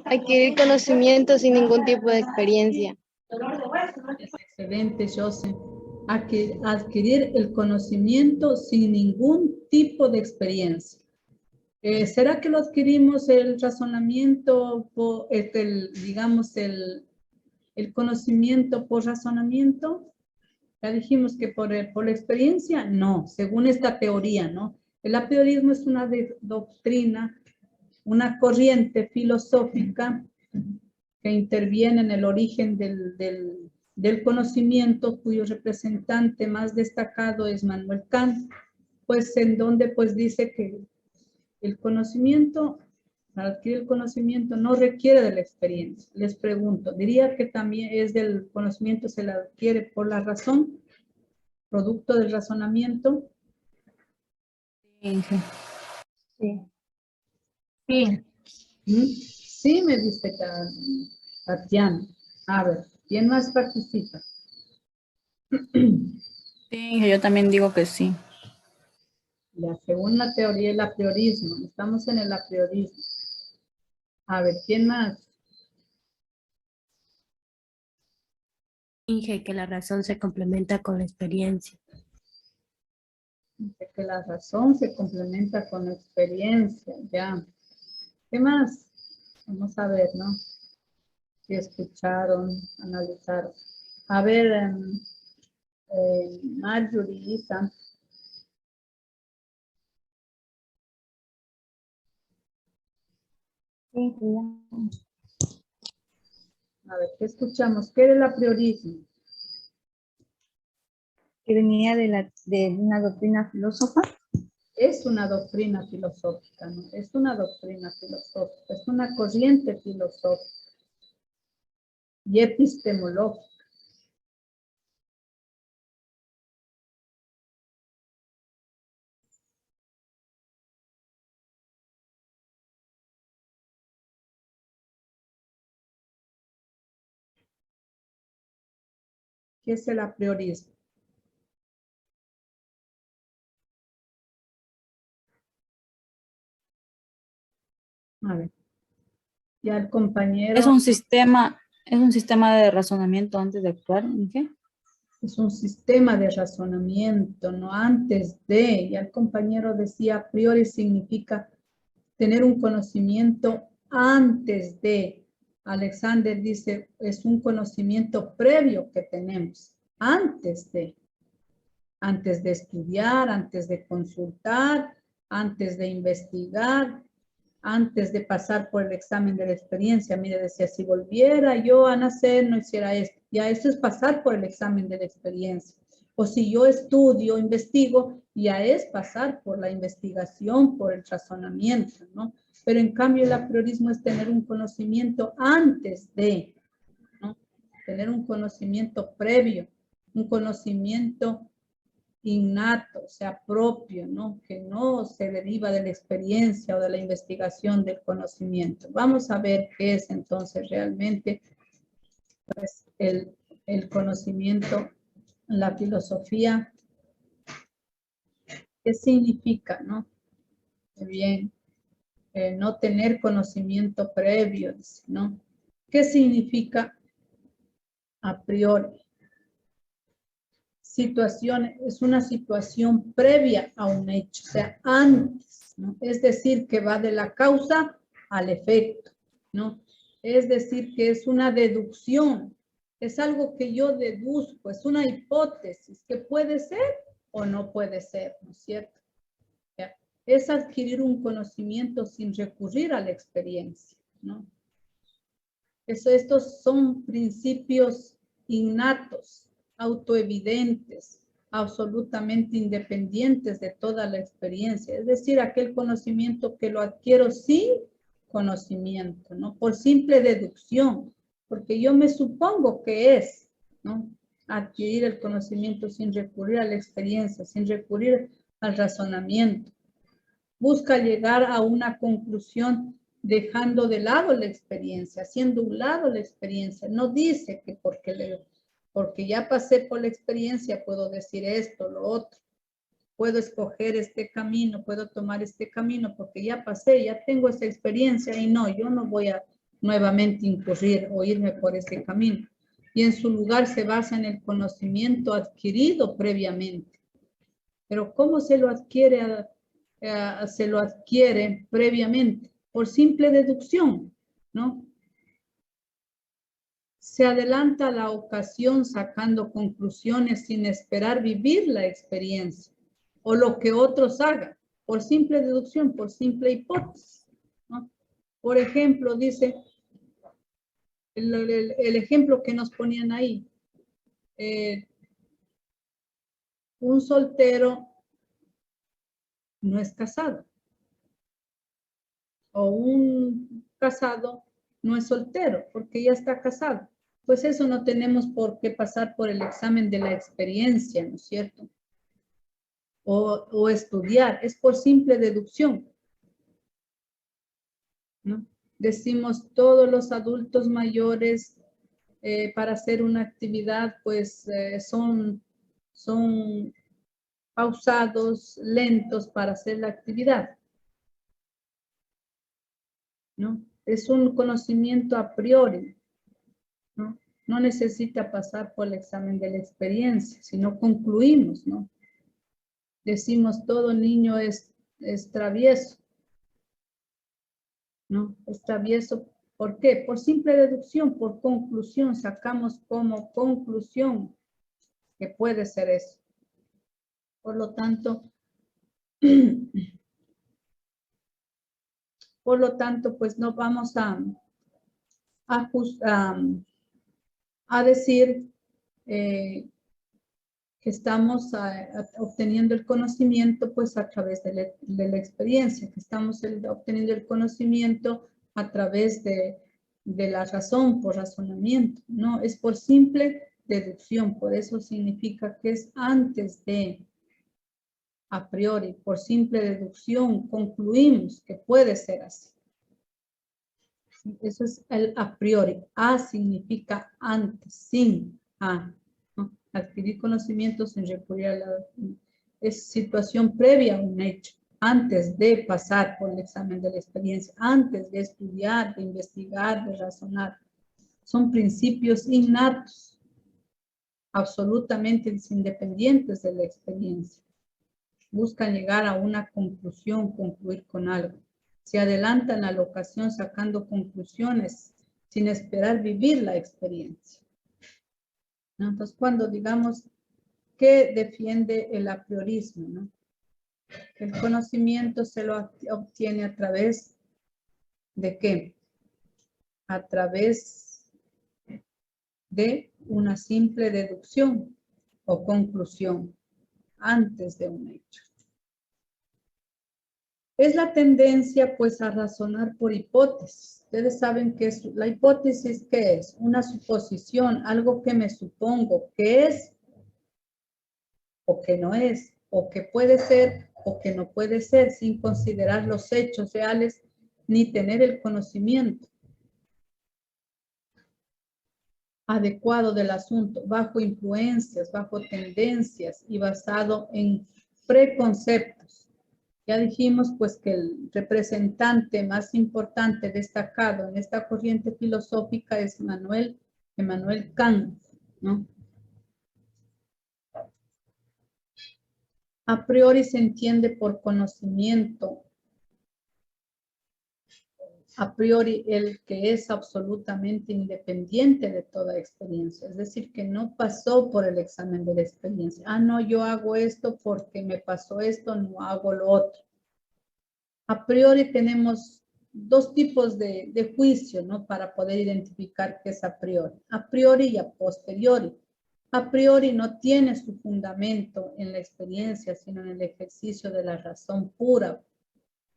Adquirir conocimiento sin ningún tipo de experiencia. Excelente, José. Adquirir el conocimiento sin ningún tipo de experiencia. ¿Será que lo adquirimos el razonamiento, digamos, el conocimiento por razonamiento? Ya dijimos que por la experiencia, no, según esta teoría, ¿no? El apriorismo es una doctrina, una corriente filosófica que interviene en el origen del conocimiento, cuyo representante más destacado es Manuel Kant, pues en donde pues dice que el conocimiento, para adquirir el conocimiento no requiere de la experiencia. Les pregunto, ¿diría que también es del conocimiento se la adquiere por la razón, producto del razonamiento? Sí. Sí, me dice Tatiana. A ver, ¿quién más participa? Sí, yo también digo que sí. La segunda teoría es el apriorismo. Estamos en el apriorismo. A ver, ¿quién más? Inge, que la razón se complementa con la experiencia. Dice que la razón se complementa con la experiencia, ya. ¿Qué más? Vamos a ver, ¿no? Si escucharon, analizaron. A ver, Marjorie, Isa. A ver, ¿qué escuchamos? ¿Qué era el apriorismo? Que venía de una doctrina filósofa. Es una doctrina filosófica, ¿no? Es una doctrina filosófica, es una corriente filosófica y epistemológica. ¿Qué es el apriorismo? A ver. Ya el compañero. Es un sistema de razonamiento antes de actuar, ¿qué? Es un sistema de razonamiento, no antes de. Ya el compañero decía, a priori significa tener un conocimiento antes de. Alexander dice, es un conocimiento previo que tenemos, antes de estudiar, antes de consultar, antes de investigar, antes de pasar por el examen de la experiencia. Mire, decía, si volviera yo a nacer, no hiciera esto. Ya eso es pasar por el examen de la experiencia. O si yo estudio, investigo, ya es pasar por la investigación, por el razonamiento, ¿no? Pero en cambio el apriorismo es tener un conocimiento antes de, ¿no? Tener un conocimiento previo, un conocimiento innato, o sea, propio, ¿no? Que no se deriva de la experiencia o de la investigación del conocimiento. Vamos a ver qué es entonces realmente pues, el conocimiento, la filosofía. ¿Qué significa, no? Bien, no tener conocimiento previo, ¿no? ¿Qué significa a priori? Situación, es una situación previa a un hecho, o sea, antes, ¿no? Es decir, que va de la causa al efecto, ¿no? Es decir, que es una deducción Es algo que yo deduzco, es una hipótesis que puede ser o no puede ser, ¿no es cierto? ¿Ya? Es adquirir un conocimiento sin recurrir a la experiencia, ¿no? Estos son principios innatos, autoevidentes, absolutamente independientes de toda la experiencia. Es decir, aquel conocimiento que lo adquiero sin conocimiento, ¿no? Por simple deducción, porque yo me supongo que es, ¿no? Adquirir el conocimiento sin recurrir a la experiencia, sin recurrir al razonamiento. Busca llegar a una conclusión dejando de lado la experiencia, haciendo un lado la experiencia. No dice que porque ya pasé por la experiencia puedo decir esto, lo otro. Puedo escoger este camino, puedo tomar este camino porque ya pasé, ya tengo esa experiencia y no, yo no voy a nuevamente incurrir o irme por ese camino. Y en su lugar se basa en el conocimiento adquirido previamente. Pero ¿cómo se lo adquiere? Se lo adquiere previamente, por simple deducción, ¿no? Se adelanta a la ocasión sacando conclusiones sin esperar vivir la experiencia o lo que otros hagan, por simple deducción, por simple hipótesis, ¿no? Por ejemplo, dice, el ejemplo que nos ponían ahí, un soltero no es casado. O un casado no es soltero porque ya está casado. Pues eso no tenemos por qué pasar por el examen de la experiencia, ¿no es cierto? O estudiar, es por simple deducción, ¿no? Decimos todos los adultos mayores para hacer una actividad, pues son pausados, lentos para hacer la actividad, ¿no? Es un conocimiento a priori, ¿no? No necesita pasar por el examen de la experiencia, sino concluimos, ¿no? Decimos todo niño es travieso, ¿no? Es travieso, ¿por qué? Por simple deducción, por conclusión, sacamos como conclusión que puede ser eso. Por lo tanto, pues no vamos a decir que estamos obteniendo el conocimiento pues a través de la experiencia, que estamos obteniendo el conocimiento a través de la razón, por razonamiento, no, es por simple deducción, por eso significa que es antes de, a priori, por simple deducción, concluimos que puede ser así. Eso es el a priori. A significa antes, sin a. ¿No? Adquirir conocimiento sin recurrir a la... Es situación previa a un hecho, antes de pasar por el examen de la experiencia, antes de estudiar, de investigar, de razonar. Son principios innatos, absolutamente independientes de la experiencia. Buscan llegar a una conclusión, concluir con algo. Se adelantan a la ocasión sacando conclusiones sin esperar vivir la experiencia, ¿no? Entonces, cuando digamos que defiende el apriorismo, ¿no? El conocimiento se lo obtiene a través de ¿qué? A través de una simple deducción o conclusión antes de un hecho. Es la tendencia, pues, a razonar por hipótesis. Ustedes saben que es la hipótesis, ¿qué es? Una suposición, algo que me supongo que es o que no es, o que puede ser o que no puede ser, sin considerar los hechos reales ni tener el conocimiento adecuado del asunto, bajo influencias, bajo tendencias y basado en preconceptos. Ya dijimos pues que el representante más importante destacado en esta corriente filosófica es Immanuel Kant, ¿no? A priori se entiende por conocimiento a priori el que es absolutamente independiente de toda experiencia, es decir, que no pasó por el examen de la experiencia. Ah, no, yo hago esto porque me pasó esto, no hago lo otro. A priori tenemos dos tipos de juicio, ¿no? Para poder identificar qué es a priori. A priori y a posteriori. A priori no tiene su fundamento en la experiencia, sino en el ejercicio de la razón pura,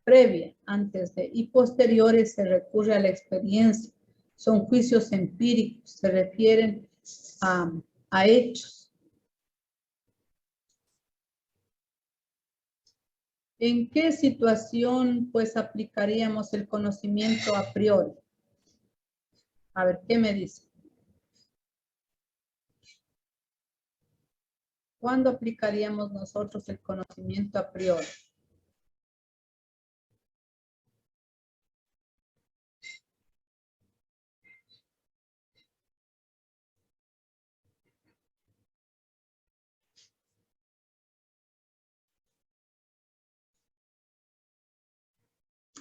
previa, antes de, y posteriores se recurre a la experiencia. Son juicios empíricos, se refieren a hechos. ¿En qué situación, pues, aplicaríamos el conocimiento a priori? A ver, ¿qué me dice? ¿Cuándo aplicaríamos nosotros el conocimiento a priori?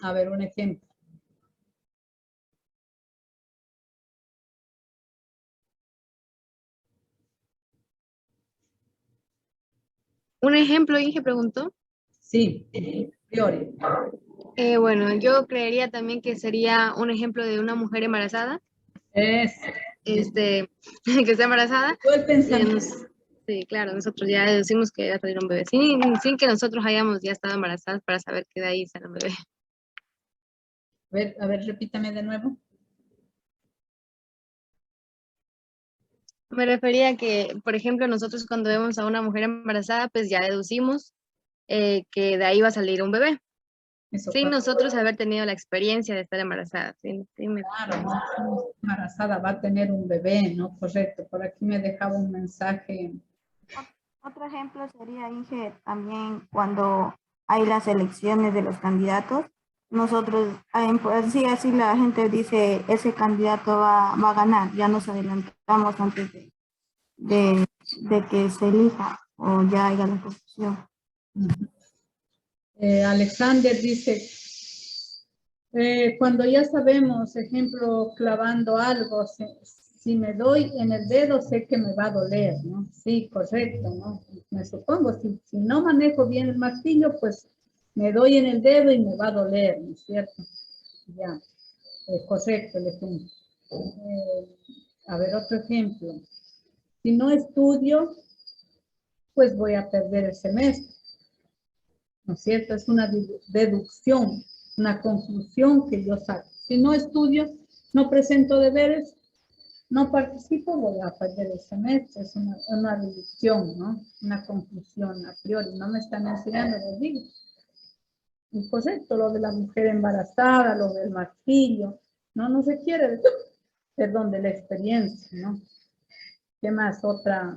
A ver, un ejemplo. Un ejemplo, Inge preguntó. Sí, priori. Bueno, yo creería también que sería un ejemplo de una mujer embarazada. Que está embarazada. Sí, claro, nosotros ya deducimos que va a salir un bebé. Sin que nosotros hayamos ya estado embarazadas para saber que de ahí sale un bebé. A ver, repítame de nuevo. Me refería a que, por ejemplo, nosotros cuando vemos a una mujer embarazada, pues ya deducimos que de ahí va a salir un bebé. Sin nosotros haber tenido la experiencia de estar embarazada. Claro, ¿no? Embarazada va a tener un bebé, ¿no? Correcto. Por aquí me dejaba un mensaje. Otro ejemplo sería, Inge, también cuando hay las elecciones de los candidatos, nosotros, así la gente dice, ese candidato va a ganar, ya nos adelantamos antes de que se elija o ya haya la confusión. Alexander dice, cuando ya sabemos, ejemplo, clavando algo, si me doy en el dedo, sé que me va a doler, ¿no? Sí, correcto, ¿no? Me supongo, si no manejo bien el martillo, pues me doy en el dedo y me va a doler, ¿no es cierto? Ya, correcto el ejemplo. A ver, otro ejemplo. Si no estudio, pues voy a perder el semestre, ¿no es cierto? Es una deducción, una conclusión que yo saco. Si no estudio, no presento deberes, no participo, voy a perder el semestre. Es una deducción, ¿no? Una conclusión a priori. No me están enseñando, les digo. Incorrecto, lo de la mujer embarazada, lo del martillo. No se quiere, perdón, de la experiencia, ¿no? ¿Qué más? Otra.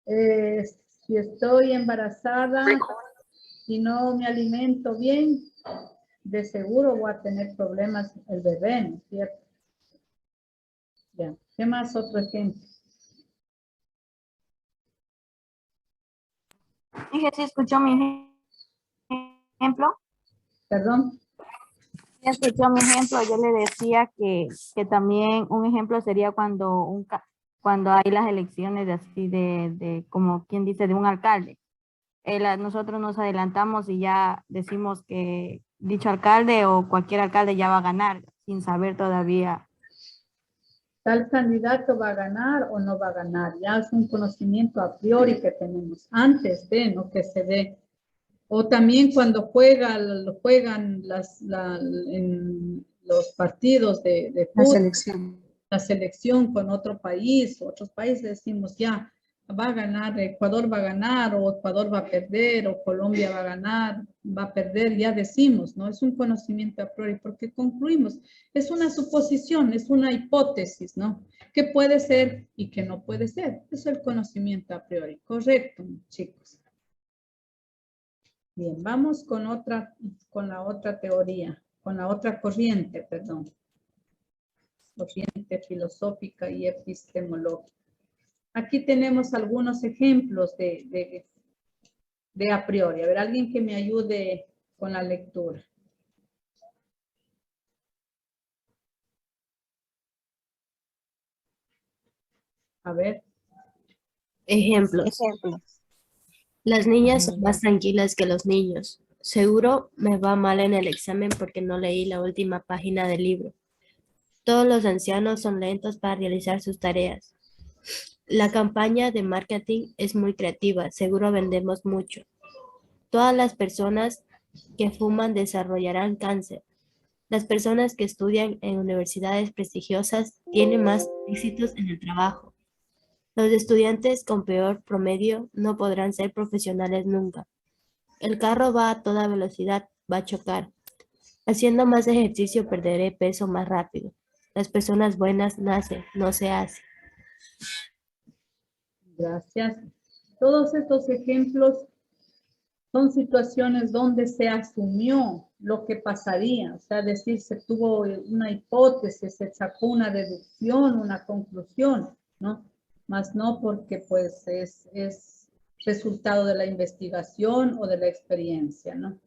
Si estoy embarazada y no me alimento bien, de seguro voy a tener problemas el bebé, ¿no es cierto? Ya. ¿Qué más? Otro ejemplo. Dije, ¿sí escuchó mi ejemplo? ¿Perdón? Sí escuchó mi ejemplo. Yo le decía que también un ejemplo sería cuando hay las elecciones de como quien dice, de un alcalde. Nosotros nos adelantamos y ya decimos que dicho alcalde o cualquier alcalde ya va a ganar sin saber todavía. ¿Tal candidato va a ganar o no va a ganar? Ya es un conocimiento a priori que tenemos antes de, ¿no? Que se dé. O también cuando juegan en los partidos de fútbol, la selección con otro país, otros países decimos ya, va a ganar, Ecuador va a ganar, o Ecuador va a perder, o Colombia va a ganar, va a perder, ya decimos, ¿no? Es un conocimiento a priori, porque concluimos, es una suposición, es una hipótesis, ¿no? Que puede ser y que no puede ser. Eso es el conocimiento a priori. Correcto, chicos. Bien, vamos con la otra teoría, con la otra corriente, perdón. Corriente filosófica y epistemológica. Aquí tenemos algunos ejemplos de a priori. A ver, alguien que me ayude con la lectura. A ver. Ejemplos. Las niñas son más tranquilas que los niños. Seguro me va mal en el examen porque no leí la última página del libro. Todos los ancianos son lentos para realizar sus tareas. La campaña de marketing es muy creativa, seguro vendemos mucho. Todas las personas que fuman desarrollarán cáncer. Las personas que estudian en universidades prestigiosas tienen más éxitos en el trabajo. Los estudiantes con peor promedio no podrán ser profesionales nunca. El carro va a toda velocidad, va a chocar. Haciendo más ejercicio perderé peso más rápido. Las personas buenas nacen, no se hacen. Gracias. Todos estos ejemplos son situaciones donde se asumió lo que pasaría, o sea, decir, se tuvo una hipótesis, se sacó una deducción, una conclusión, ¿no? Más no porque pues es resultado de la investigación o de la experiencia, ¿no?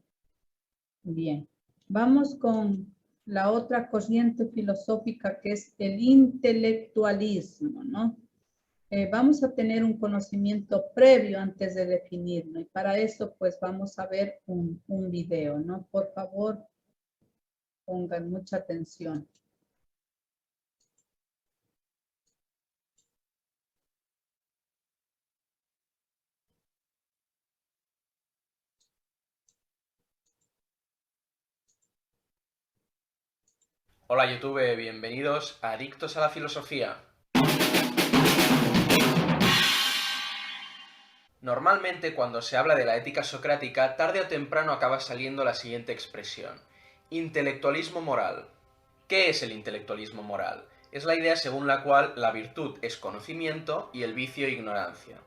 Bien, vamos con la otra corriente filosófica que es el intelectualismo, ¿no? Vamos a tener un conocimiento previo antes de definirlo y para eso pues vamos a ver un video, ¿no? Por favor, pongan mucha atención. Hola YouTube, bienvenidos a Adictos a la Filosofía. Normalmente cuando se habla de la ética socrática, tarde o temprano acaba saliendo la siguiente expresión: intelectualismo moral. ¿Qué es el intelectualismo moral? Es la idea según la cual la virtud es conocimiento y el vicio ignorancia.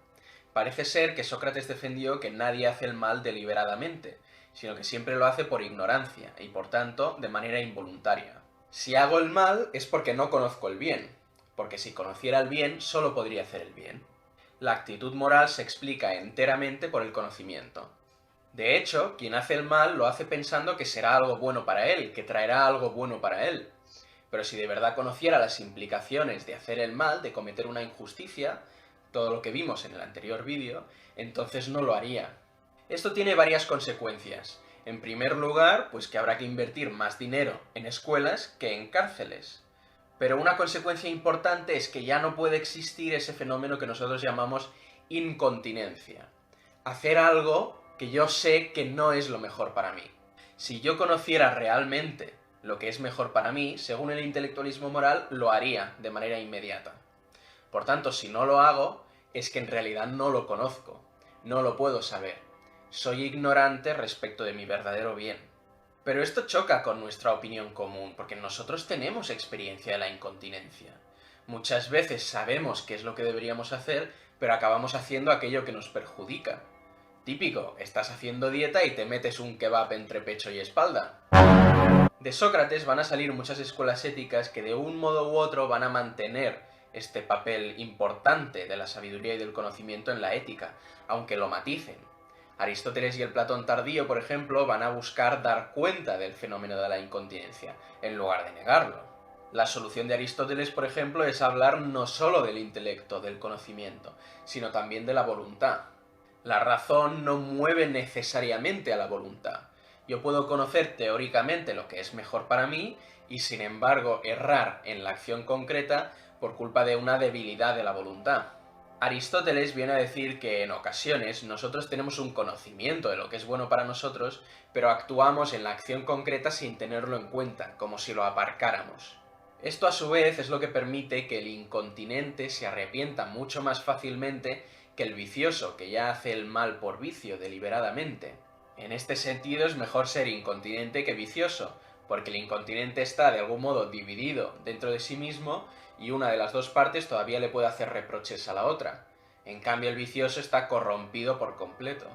Parece ser que Sócrates defendió que nadie hace el mal deliberadamente, sino que siempre lo hace por ignorancia y por tanto de manera involuntaria. Si hago el mal es porque no conozco el bien, porque si conociera el bien solo podría hacer el bien. La actitud moral se explica enteramente por el conocimiento. De hecho, quien hace el mal lo hace pensando que será algo bueno para él, que traerá algo bueno para él. Pero si de verdad conociera las implicaciones de hacer el mal, de cometer una injusticia, todo lo que vimos en el anterior vídeo, entonces no lo haría. Esto tiene varias consecuencias. En primer lugar, pues que habrá que invertir más dinero en escuelas que en cárceles. Pero una consecuencia importante es que ya no puede existir ese fenómeno que nosotros llamamos incontinencia. Hacer algo que yo sé que no es lo mejor para mí. Si yo conociera realmente lo que es mejor para mí, según el intelectualismo moral, lo haría de manera inmediata. Por tanto, si no lo hago, es que en realidad no lo conozco, no lo puedo saber. Soy ignorante respecto de mi verdadero bien. Pero esto choca con nuestra opinión común, porque nosotros tenemos experiencia de la incontinencia. Muchas veces sabemos qué es lo que deberíamos hacer, pero acabamos haciendo aquello que nos perjudica. Típico, estás haciendo dieta y te metes un kebab entre pecho y espalda. De Sócrates van a salir muchas escuelas éticas que de un modo u otro van a mantener este papel importante de la sabiduría y del conocimiento en la ética, aunque lo maticen. Aristóteles y el Platón tardío, por ejemplo, van a buscar dar cuenta del fenómeno de la incontinencia, en lugar de negarlo. La solución de Aristóteles, por ejemplo, es hablar no solo del intelecto, del conocimiento, sino también de la voluntad. La razón no mueve necesariamente a la voluntad. Yo puedo conocer teóricamente lo que es mejor para mí y, sin embargo, errar en la acción concreta por culpa de una debilidad de la voluntad. Aristóteles viene a decir que en ocasiones nosotros tenemos un conocimiento de lo que es bueno para nosotros, pero actuamos en la acción concreta sin tenerlo en cuenta, como si lo aparcáramos. Esto a su vez es lo que permite que el incontinente se arrepienta mucho más fácilmente que el vicioso, que ya hace el mal por vicio deliberadamente. En este sentido es mejor ser incontinente que vicioso, porque el incontinente está de algún modo dividido dentro de sí mismo y una de las dos partes todavía le puede hacer reproches a la otra. En cambio el vicioso está corrompido por completo.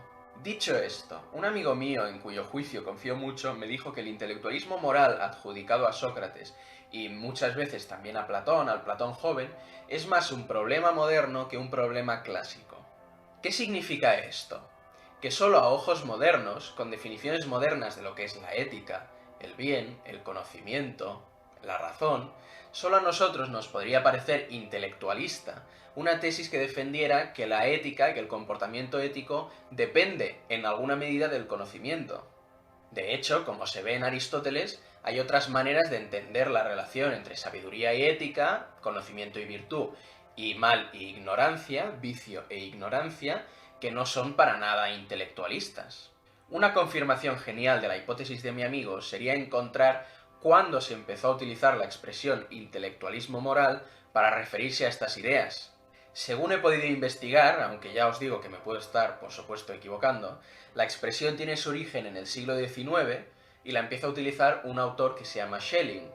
Dicho esto, un amigo mío en cuyo juicio confío mucho me dijo que el intelectualismo moral adjudicado a Sócrates y muchas veces también a Platón, al Platón joven, es más un problema moderno que un problema clásico. ¿Qué significa esto? Que solo a ojos modernos, con definiciones modernas de lo que es la ética, el bien, el conocimiento, la razón, solo a nosotros nos podría parecer intelectualista una tesis que defendiera que la ética, que el comportamiento ético, depende en alguna medida del conocimiento. De hecho, como se ve en Aristóteles, hay otras maneras de entender la relación entre sabiduría y ética, conocimiento y virtud, y mal e ignorancia, vicio e ignorancia, que no son para nada intelectualistas. Una confirmación genial de la hipótesis de mi amigo sería encontrar cuándo se empezó a utilizar la expresión intelectualismo moral para referirse a estas ideas. Según he podido investigar, aunque ya os digo que me puedo estar, por supuesto, equivocando, la expresión tiene su origen en el siglo XIX y la empieza a utilizar un autor que se llama Schelling.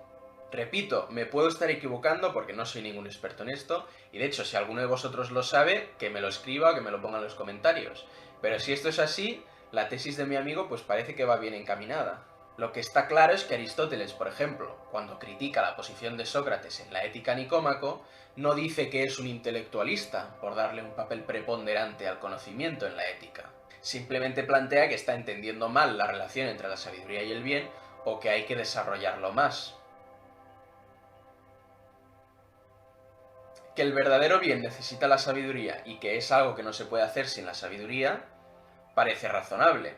Repito, me puedo estar equivocando porque no soy ningún experto en esto, y de hecho, si alguno de vosotros lo sabe, que me lo escriba o que me lo ponga en los comentarios. Pero si esto es así, la tesis de mi amigo pues parece que va bien encaminada. Lo que está claro es que Aristóteles, por ejemplo, cuando critica la posición de Sócrates en la Ética Nicómaco, no dice que es un intelectualista por darle un papel preponderante al conocimiento en la ética. Simplemente plantea que está entendiendo mal la relación entre la sabiduría y el bien, o que hay que desarrollarlo más. Que el verdadero bien necesita la sabiduría y que es algo que no se puede hacer sin la sabiduría, parece razonable.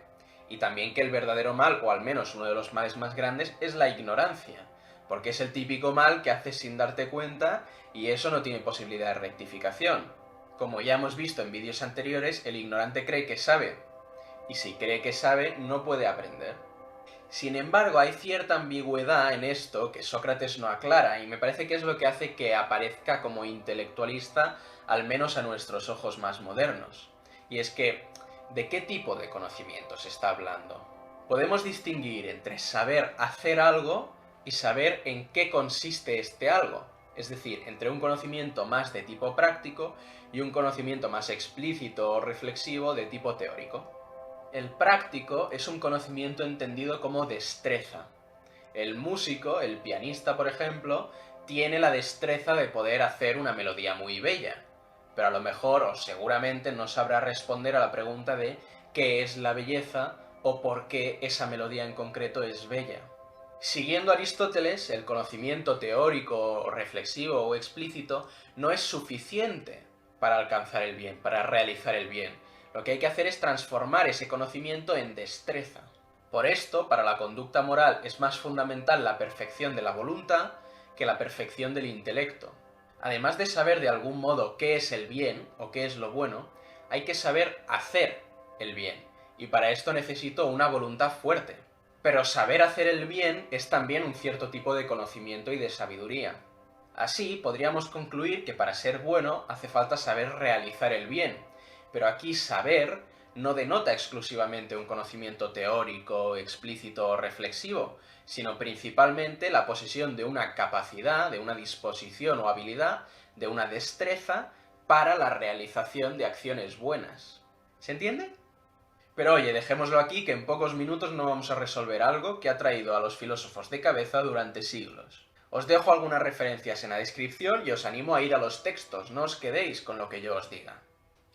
Y también que el verdadero mal, o al menos uno de los males más grandes, es la ignorancia, porque es el típico mal que haces sin darte cuenta y eso no tiene posibilidad de rectificación. Como ya hemos visto en vídeos anteriores, el ignorante cree que sabe, y si cree que sabe, no puede aprender. Sin embargo, hay cierta ambigüedad en esto que Sócrates no aclara, y me parece que es lo que hace que aparezca como intelectualista, al menos a nuestros ojos más modernos. Y es que, ¿de qué tipo de conocimiento se está hablando? Podemos distinguir entre saber hacer algo y saber en qué consiste este algo. Es decir, entre un conocimiento más de tipo práctico y un conocimiento más explícito o reflexivo de tipo teórico. El práctico es un conocimiento entendido como destreza. El músico, el pianista, por ejemplo, tiene la destreza de poder hacer una melodía muy bella, pero a lo mejor o seguramente no sabrá responder a la pregunta de qué es la belleza o por qué esa melodía en concreto es bella. Siguiendo a Aristóteles, el conocimiento teórico, reflexivo o explícito no es suficiente para alcanzar el bien, para realizar el bien. Lo que hay que hacer es transformar ese conocimiento en destreza. Por esto, para la conducta moral es más fundamental la perfección de la voluntad que la perfección del intelecto. Además de saber de algún modo qué es el bien o qué es lo bueno, hay que saber hacer el bien, y para esto necesito una voluntad fuerte. Pero saber hacer el bien es también un cierto tipo de conocimiento y de sabiduría. Así, podríamos concluir que para ser bueno hace falta saber realizar el bien, pero aquí saber no denota exclusivamente un conocimiento teórico, explícito o reflexivo, sino principalmente la posesión de una capacidad, de una disposición o habilidad, de una destreza para la realización de acciones buenas. ¿Se entiende? Pero oye, dejémoslo aquí, que en pocos minutos no vamos a resolver algo que ha traído a los filósofos de cabeza durante siglos. Os dejo algunas referencias en la descripción y os animo a ir a los textos, no os quedéis con lo que yo os diga.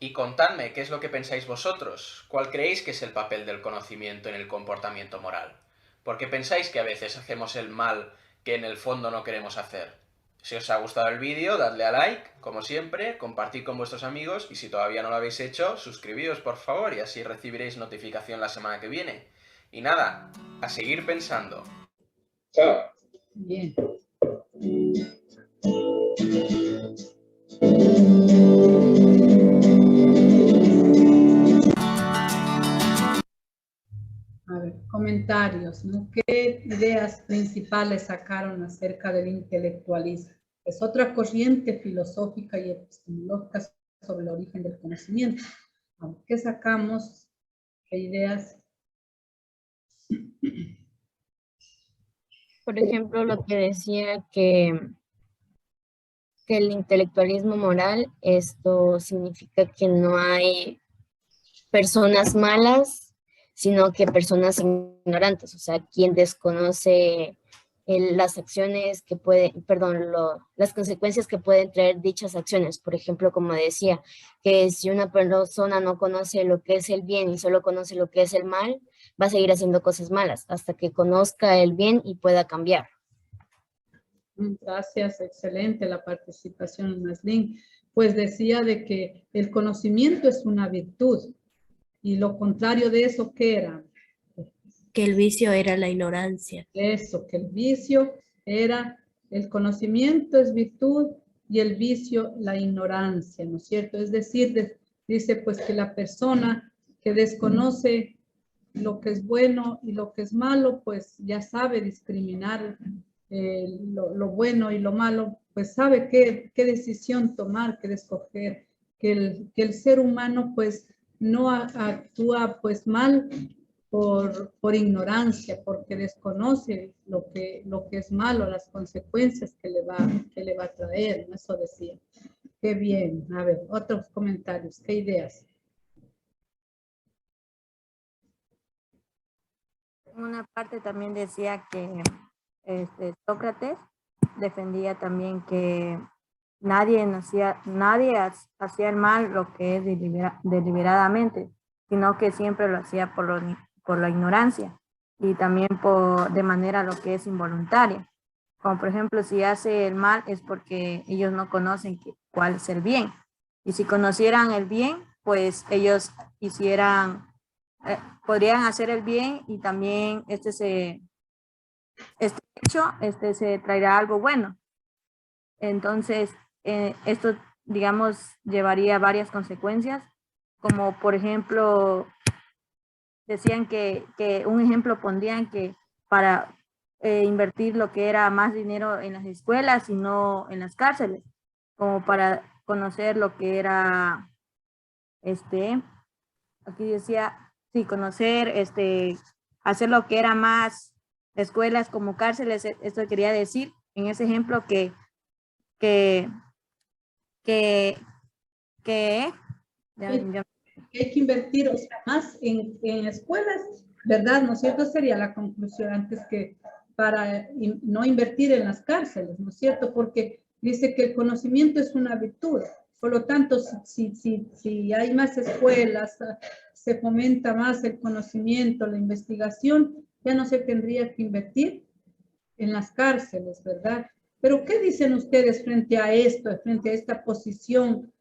Y contadme qué es lo que pensáis vosotros, cuál creéis que es el papel del conocimiento en el comportamiento moral. ¿Por qué pensáis que a veces hacemos el mal que en el fondo no queremos hacer? Si os ha gustado el vídeo, dadle a like, como siempre, compartid con vuestros amigos y si todavía no lo habéis hecho, suscribíos por favor y así recibiréis notificación la semana que viene. Y nada, a seguir pensando. Chao. Bien. A ver, comentarios, ¿no? ¿Qué ideas principales sacaron acerca del intelectualismo? Es otra corriente filosófica y epistemológica sobre el origen del conocimiento. ¿Qué sacamos? ¿Qué ideas? Por ejemplo, lo que decía que el intelectualismo moral, esto significa que no hay personas malas, sino que personas ignorantes, o sea, quien desconoce las acciones que pueden, las consecuencias que pueden traer dichas acciones. Por ejemplo, como decía, que si una persona no conoce lo que es el bien y solo conoce lo que es el mal, va a seguir haciendo cosas malas hasta que conozca el bien y pueda cambiar. Gracias, excelente la participación, Naslin. pues decía de que el conocimiento es una virtud. Y lo contrario de eso, ¿qué era? Que el vicio era la ignorancia. Eso, que el vicio era, el conocimiento es virtud y el vicio la ignorancia, ¿no es cierto? Es decir, dice pues que la persona que desconoce lo que es bueno y lo que es malo, pues ya sabe discriminar lo bueno y lo malo, pues sabe qué decisión tomar, qué escoger, que el ser humano pues no actúa pues mal por ignorancia, porque desconoce lo que es malo, las consecuencias que le va a traer, ¿no? Eso decía. Qué bien. A ver, otros comentarios, ¿qué ideas? Una parte también decía que Sócrates defendía también que nadie hacía el mal lo que es deliberadamente, sino que siempre lo hacía por la ignorancia y también de manera lo que es involuntaria. Como por ejemplo, si hace el mal es porque ellos no conocen cuál es el bien. Y si conocieran el bien, pues ellos podrían hacer el bien y también este hecho se traerá algo bueno. Entonces, esto, digamos, llevaría varias consecuencias, como por ejemplo, decían que un ejemplo pondrían que para invertir lo que era más dinero en las escuelas y no en las cárceles, como para conocer lo que era, aquí decía, sí, conocer, hacer lo que era más escuelas como cárceles. Esto quería decir en ese ejemplo que hay que invertir, o sea, más en escuelas, ¿verdad? ¿No es cierto? Sería la conclusión antes que para no invertir en las cárceles, ¿no es cierto? Porque dice que el conocimiento es una virtud. Por lo tanto, si hay más escuelas, se fomenta más el conocimiento, la investigación, ya no se tendría que invertir en las cárceles, ¿verdad? Pero ¿qué dicen ustedes frente a esto, frente a esta posición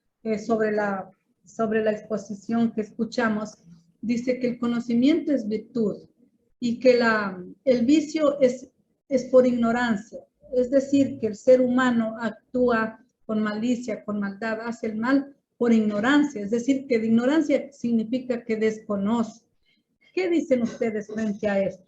sobre la exposición que escuchamos? Dice que el conocimiento es virtud y que el vicio es por ignorancia. Es decir, que el ser humano actúa con malicia, con maldad, hace el mal por ignorancia. Es decir, que de ignorancia significa que desconoce. ¿Qué dicen ustedes frente a esto?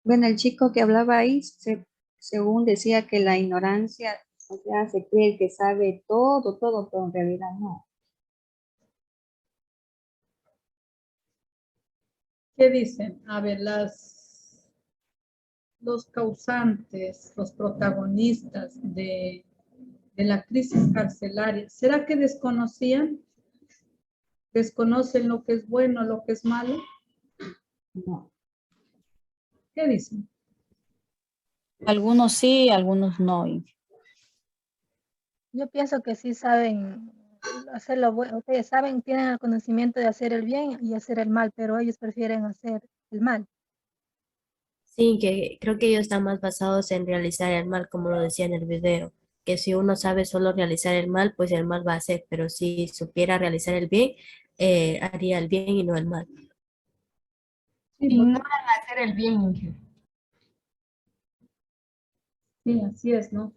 Bueno, el chico que hablaba ahí, según decía que la ignorancia, o sea, se cree que sabe todo, pero en realidad no. ¿Qué dicen? A ver, los causantes, los protagonistas de la crisis carcelaria, ¿será que desconocían? ¿Desconocen lo que es bueno, lo que es malo? No. ¿Qué dicen? Algunos sí, algunos no. Yo pienso que sí saben hacer lo bueno, ustedes saben, tienen el conocimiento de hacer el bien y hacer el mal, pero ellos prefieren hacer el mal. Sí, que creo que ellos están más basados en realizar el mal, como lo decía en el video, que si uno sabe solo realizar el mal, pues el mal va a hacer, pero si supiera realizar el bien, haría el bien y no el mal. Ignoran hacer el bien, Inge. Sí, así es, ¿no?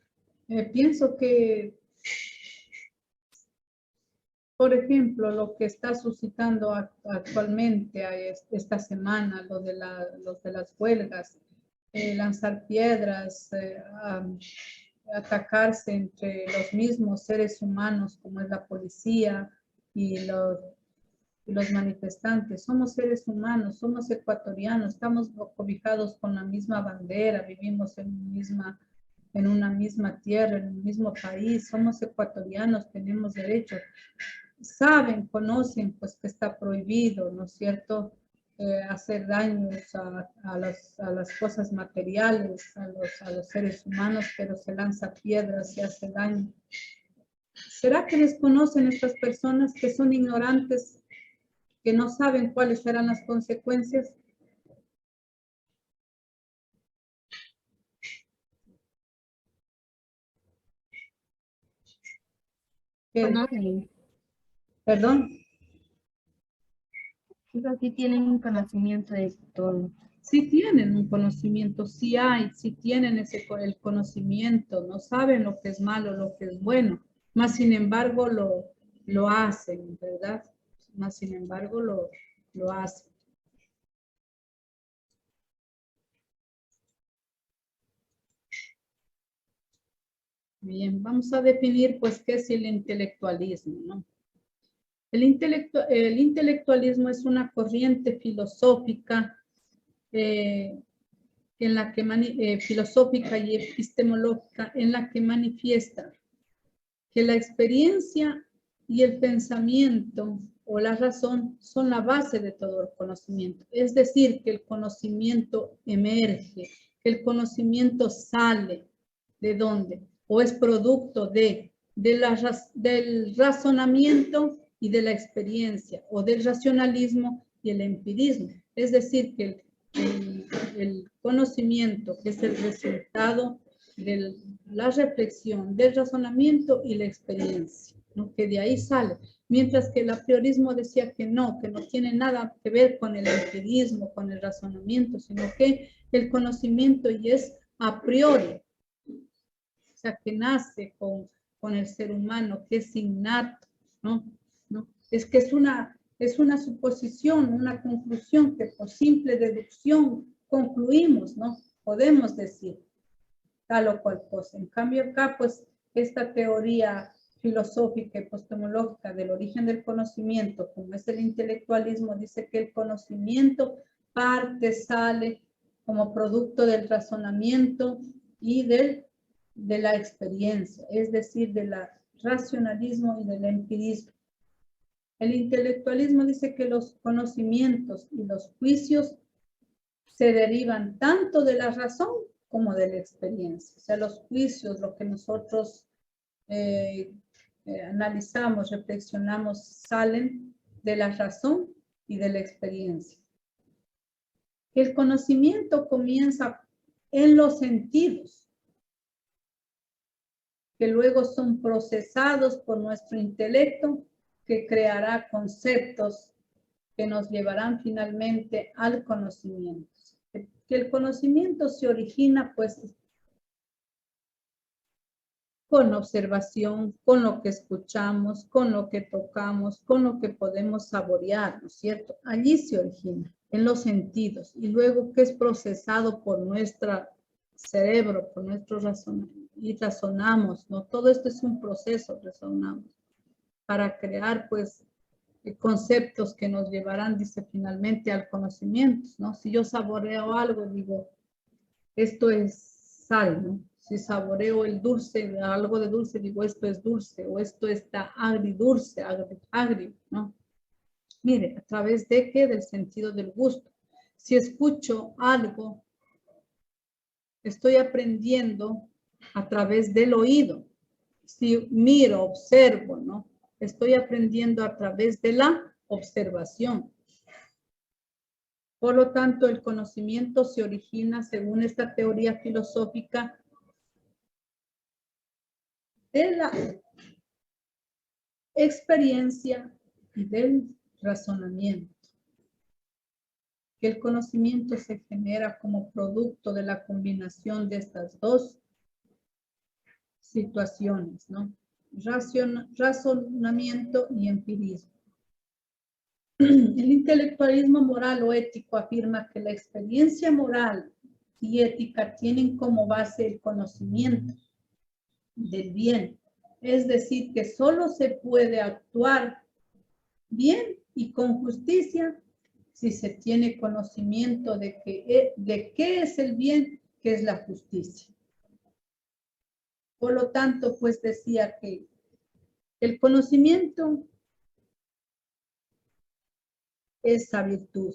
Pienso que, por ejemplo, lo que está suscitando actualmente esta semana, los de las huelgas, lanzar piedras, atacarse entre los mismos seres humanos como es la policía y los manifestantes. Somos seres humanos, somos ecuatorianos, estamos cobijados con la misma bandera, vivimos en una misma tierra, en un mismo país, somos ecuatorianos, tenemos derechos. Saben, conocen pues que está prohibido, ¿no es cierto?, hacer daños a las cosas materiales, a los seres humanos, pero se lanza piedras y hace daño. ¿Será que desconocen estas personas, que son ignorantes, que no saben cuáles serán las consecuencias? ¿Perdón? Sí tienen conocimiento de todo. Sí tienen un conocimiento, sí hay, sí tienen el conocimiento, no saben lo que es malo, lo que es bueno, más sin embargo lo hacen, ¿verdad? Más sin embargo lo hacen. Bien, vamos a definir pues qué es el intelectualismo, ¿no? El intelectualismo es una corriente filosófica filosófica y epistemológica en la que manifiesta que la experiencia y el pensamiento o la razón son la base de todo el conocimiento. Es decir, que el conocimiento emerge, que el conocimiento sale. ¿De dónde? O es producto del razonamiento y de la experiencia, o del racionalismo y el empirismo. Es decir, que el conocimiento es el resultado de la reflexión, del razonamiento y la experiencia, ¿no? Que de ahí sale. Mientras que el apriorismo decía que no tiene nada que ver con el empirismo, con el razonamiento, sino que el conocimiento y es a priori, o sea, que nace con el ser humano, que es innato, ¿no? Es que es una suposición, una conclusión que por simple deducción concluimos, ¿no? Podemos decir tal o cual cosa. En cambio acá, pues, esta teoría filosófica y epistemológica del origen del conocimiento, como es el intelectualismo, dice que el conocimiento sale como producto del razonamiento y de la experiencia, es decir, del racionalismo y del empirismo. El intelectualismo dice que los conocimientos y los juicios se derivan tanto de la razón como de la experiencia. O sea, los juicios, lo que nosotros analizamos, reflexionamos, salen de la razón y de la experiencia. El conocimiento comienza en los sentidos, que luego son procesados por nuestro intelecto, que creará conceptos que nos llevarán finalmente al conocimiento. Que el conocimiento se origina pues con observación, con lo que escuchamos, con lo que tocamos, con lo que podemos saborear, ¿no es cierto? Allí se origina, en los sentidos, y luego que es procesado por nuestro cerebro, por nuestro razonamiento, y razonamos, ¿no? Todo esto es un proceso, razonamos, para crear pues conceptos que nos llevarán, dice, finalmente al conocimiento, ¿no? Si yo saboreo algo, digo, esto es sal, ¿no? Si saboreo el dulce, algo de dulce, digo, esto es dulce, o esto está agridulce, agrio, ¿no? Mire, ¿a través de qué? Del sentido del gusto. Si escucho algo, estoy aprendiendo a través del oído. Si miro, observo, ¿no? Estoy aprendiendo a través de la observación. Por lo tanto, el conocimiento se origina, según esta teoría filosófica, de la experiencia y del razonamiento. Que el conocimiento se genera como producto de la combinación de estas dos situaciones, ¿no? Razonamiento y empirismo. El intelectualismo moral o ético afirma que la experiencia moral y ética tienen como base el conocimiento del bien. Es decir, que solo se puede actuar bien y con justicia si se tiene conocimiento de qué es el bien, qué es la justicia. Por lo tanto, pues decía que el conocimiento es la virtud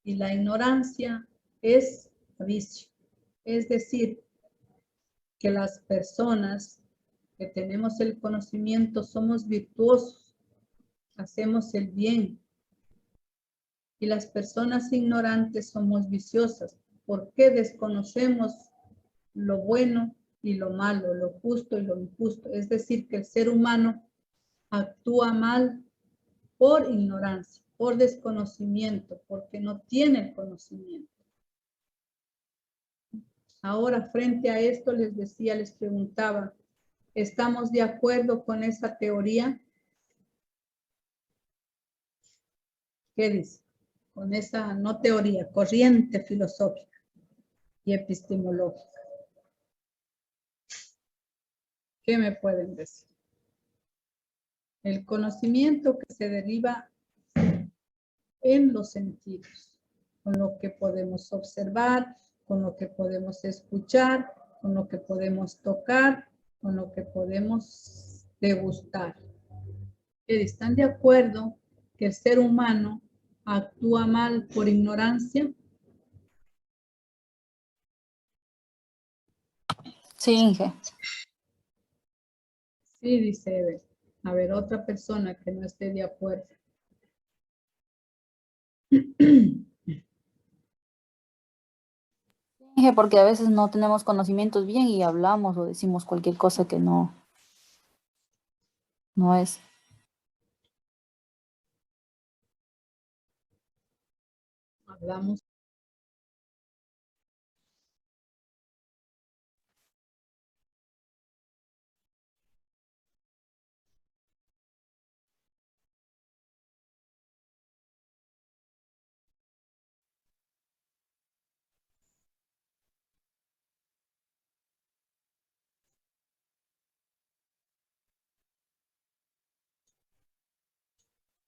y la ignorancia es vicio. Es decir, que las personas que tenemos el conocimiento somos virtuosos, hacemos el bien, y las personas ignorantes somos viciosas porque desconocemos lo bueno y lo malo, lo justo y lo injusto. Es decir, que el ser humano actúa mal por ignorancia, por desconocimiento, porque no tiene el conocimiento. Ahora, frente a esto, les decía, les preguntaba, ¿estamos de acuerdo con esa teoría? ¿Qué dice? Con esa, no teoría, corriente filosófica y epistemológica. ¿Qué me pueden decir? El conocimiento que se deriva en los sentidos, con lo que podemos observar, con lo que podemos escuchar, con lo que podemos tocar, con lo que podemos degustar. ¿Están de acuerdo que el ser humano actúa mal por ignorancia? Sí, Inge. Sí, dice Eve. A ver, otra persona que no esté de acuerdo. Inge, porque a veces no tenemos conocimientos bien y hablamos o decimos cualquier cosa que no es. Hablamos.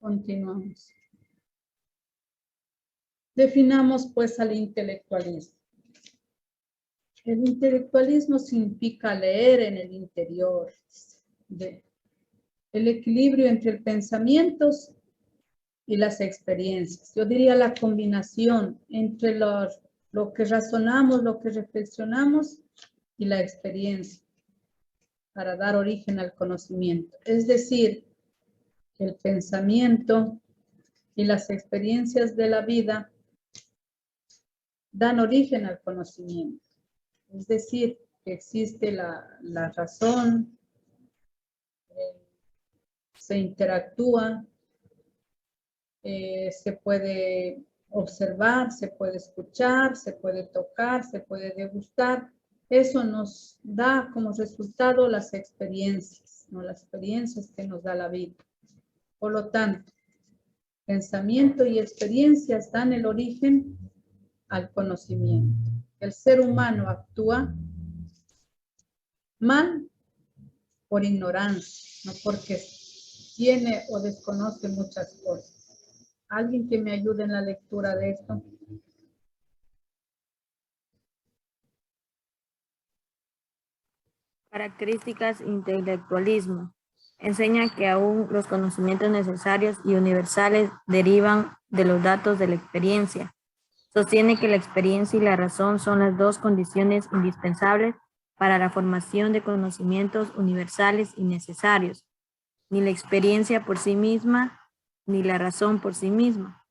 Continuamos. Definamos pues al intelectualismo. El intelectualismo significa leer en el interior, el equilibrio entre el pensamiento y las experiencias. Yo diría la combinación entre lo que razonamos, lo que reflexionamos y la experiencia para dar origen al conocimiento. Es decir, el pensamiento y las experiencias de la vida dan origen al conocimiento. Es decir, que existe la razón, se interactúa, se puede observar, se puede escuchar, se puede tocar, se puede degustar. Eso nos da como resultado las experiencias, ¿no? Las experiencias que nos da la vida. Por lo tanto, pensamiento y experiencias dan el origen al conocimiento. El ser humano actúa mal por ignorancia, no porque tiene o desconoce muchas cosas. ¿Alguien que me ayude en la lectura de esto? Características intelectualismo. Enseña que aún los conocimientos necesarios y universales derivan de los datos de la experiencia. Sostiene que la experiencia y la razón son las dos condiciones indispensables para la formación de conocimientos universales y necesarios. Ni la experiencia por sí misma, ni la razón por sí misma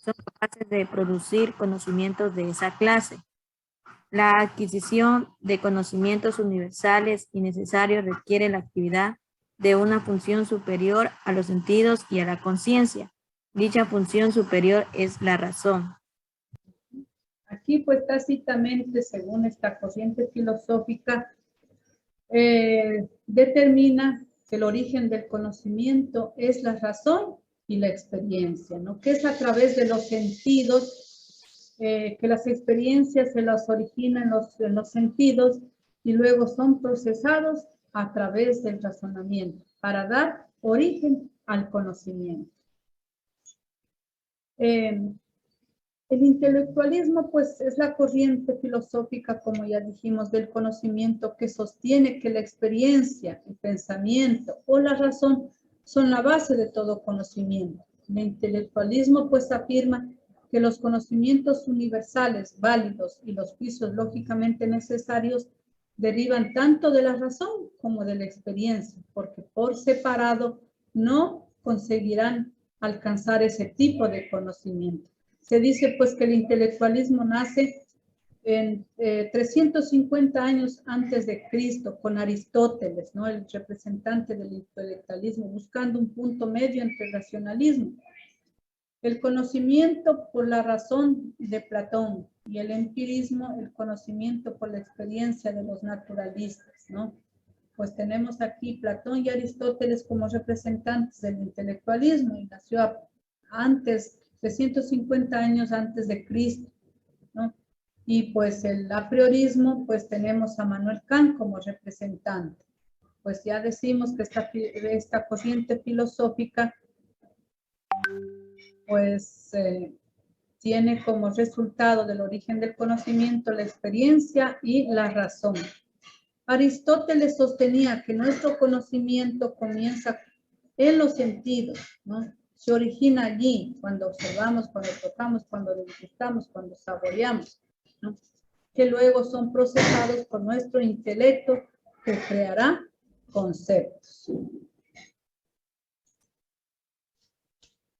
son capaces de producir conocimientos de esa clase. La adquisición de conocimientos universales y necesarios requiere la actividad de una función superior a los sentidos y a la conciencia. Dicha función superior es la razón. Aquí pues tácitamente, según esta corriente filosófica, determina que el origen del conocimiento es la razón y la experiencia, ¿no? Que es a través de los sentidos, que las experiencias se las originan en los sentidos y luego son procesados a través del razonamiento para dar origen al conocimiento. El intelectualismo, pues, es la corriente filosófica, como ya dijimos, del conocimiento que sostiene que la experiencia, el pensamiento o la razón son la base de todo conocimiento. El intelectualismo, pues, afirma que los conocimientos universales, válidos y los juicios lógicamente necesarios derivan tanto de la razón como de la experiencia, porque por separado no conseguirán alcanzar ese tipo de conocimiento. Se dice pues que el intelectualismo nace en 350 años antes de Cristo, con Aristóteles, ¿no? El representante del intelectualismo, buscando un punto medio entre el racionalismo. El conocimiento por la razón de Platón y el empirismo, el conocimiento por la experiencia de los naturalistas, ¿no? Pues tenemos aquí Platón y Aristóteles como representantes del intelectualismo y nació antes, 350 años antes de Cristo, ¿no? Y pues el apriorismo, pues tenemos a Manuel Kant como representante. Pues ya decimos que esta corriente filosófica pues tiene como resultado del origen del conocimiento la experiencia y la razón. Aristóteles sostenía que nuestro conocimiento comienza en los sentidos, ¿no? Se origina allí, cuando observamos, cuando tocamos, cuando degustamos, cuando saboreamos, ¿no? Que luego son procesados por nuestro intelecto que creará conceptos.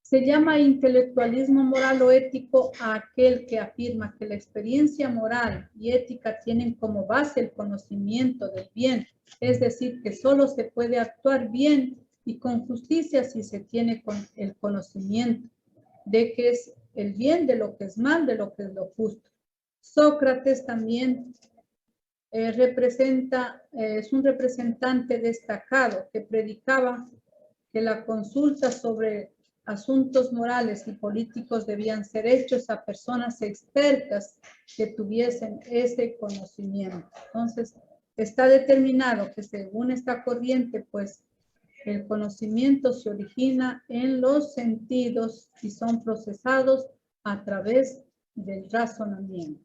Se llama intelectualismo moral o ético a aquel que afirma que la experiencia moral y ética tienen como base el conocimiento del bien, es decir, que solo se puede actuar bien y con justicia si se tiene el conocimiento de que es el bien, de lo que es mal, de lo que es lo justo. Sócrates también es un representante destacado que predicaba que la consulta sobre asuntos morales y políticos debían ser hechos a personas expertas que tuviesen ese conocimiento. Entonces, está determinado que según esta corriente, pues, el conocimiento se origina en los sentidos y son procesados a través del razonamiento.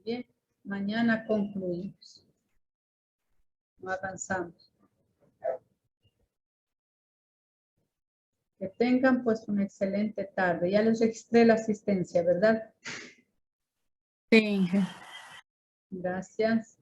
Bien, mañana concluimos. No avanzamos. Que tengan pues una excelente tarde. Ya les registré la asistencia, ¿verdad? Sí. Gracias.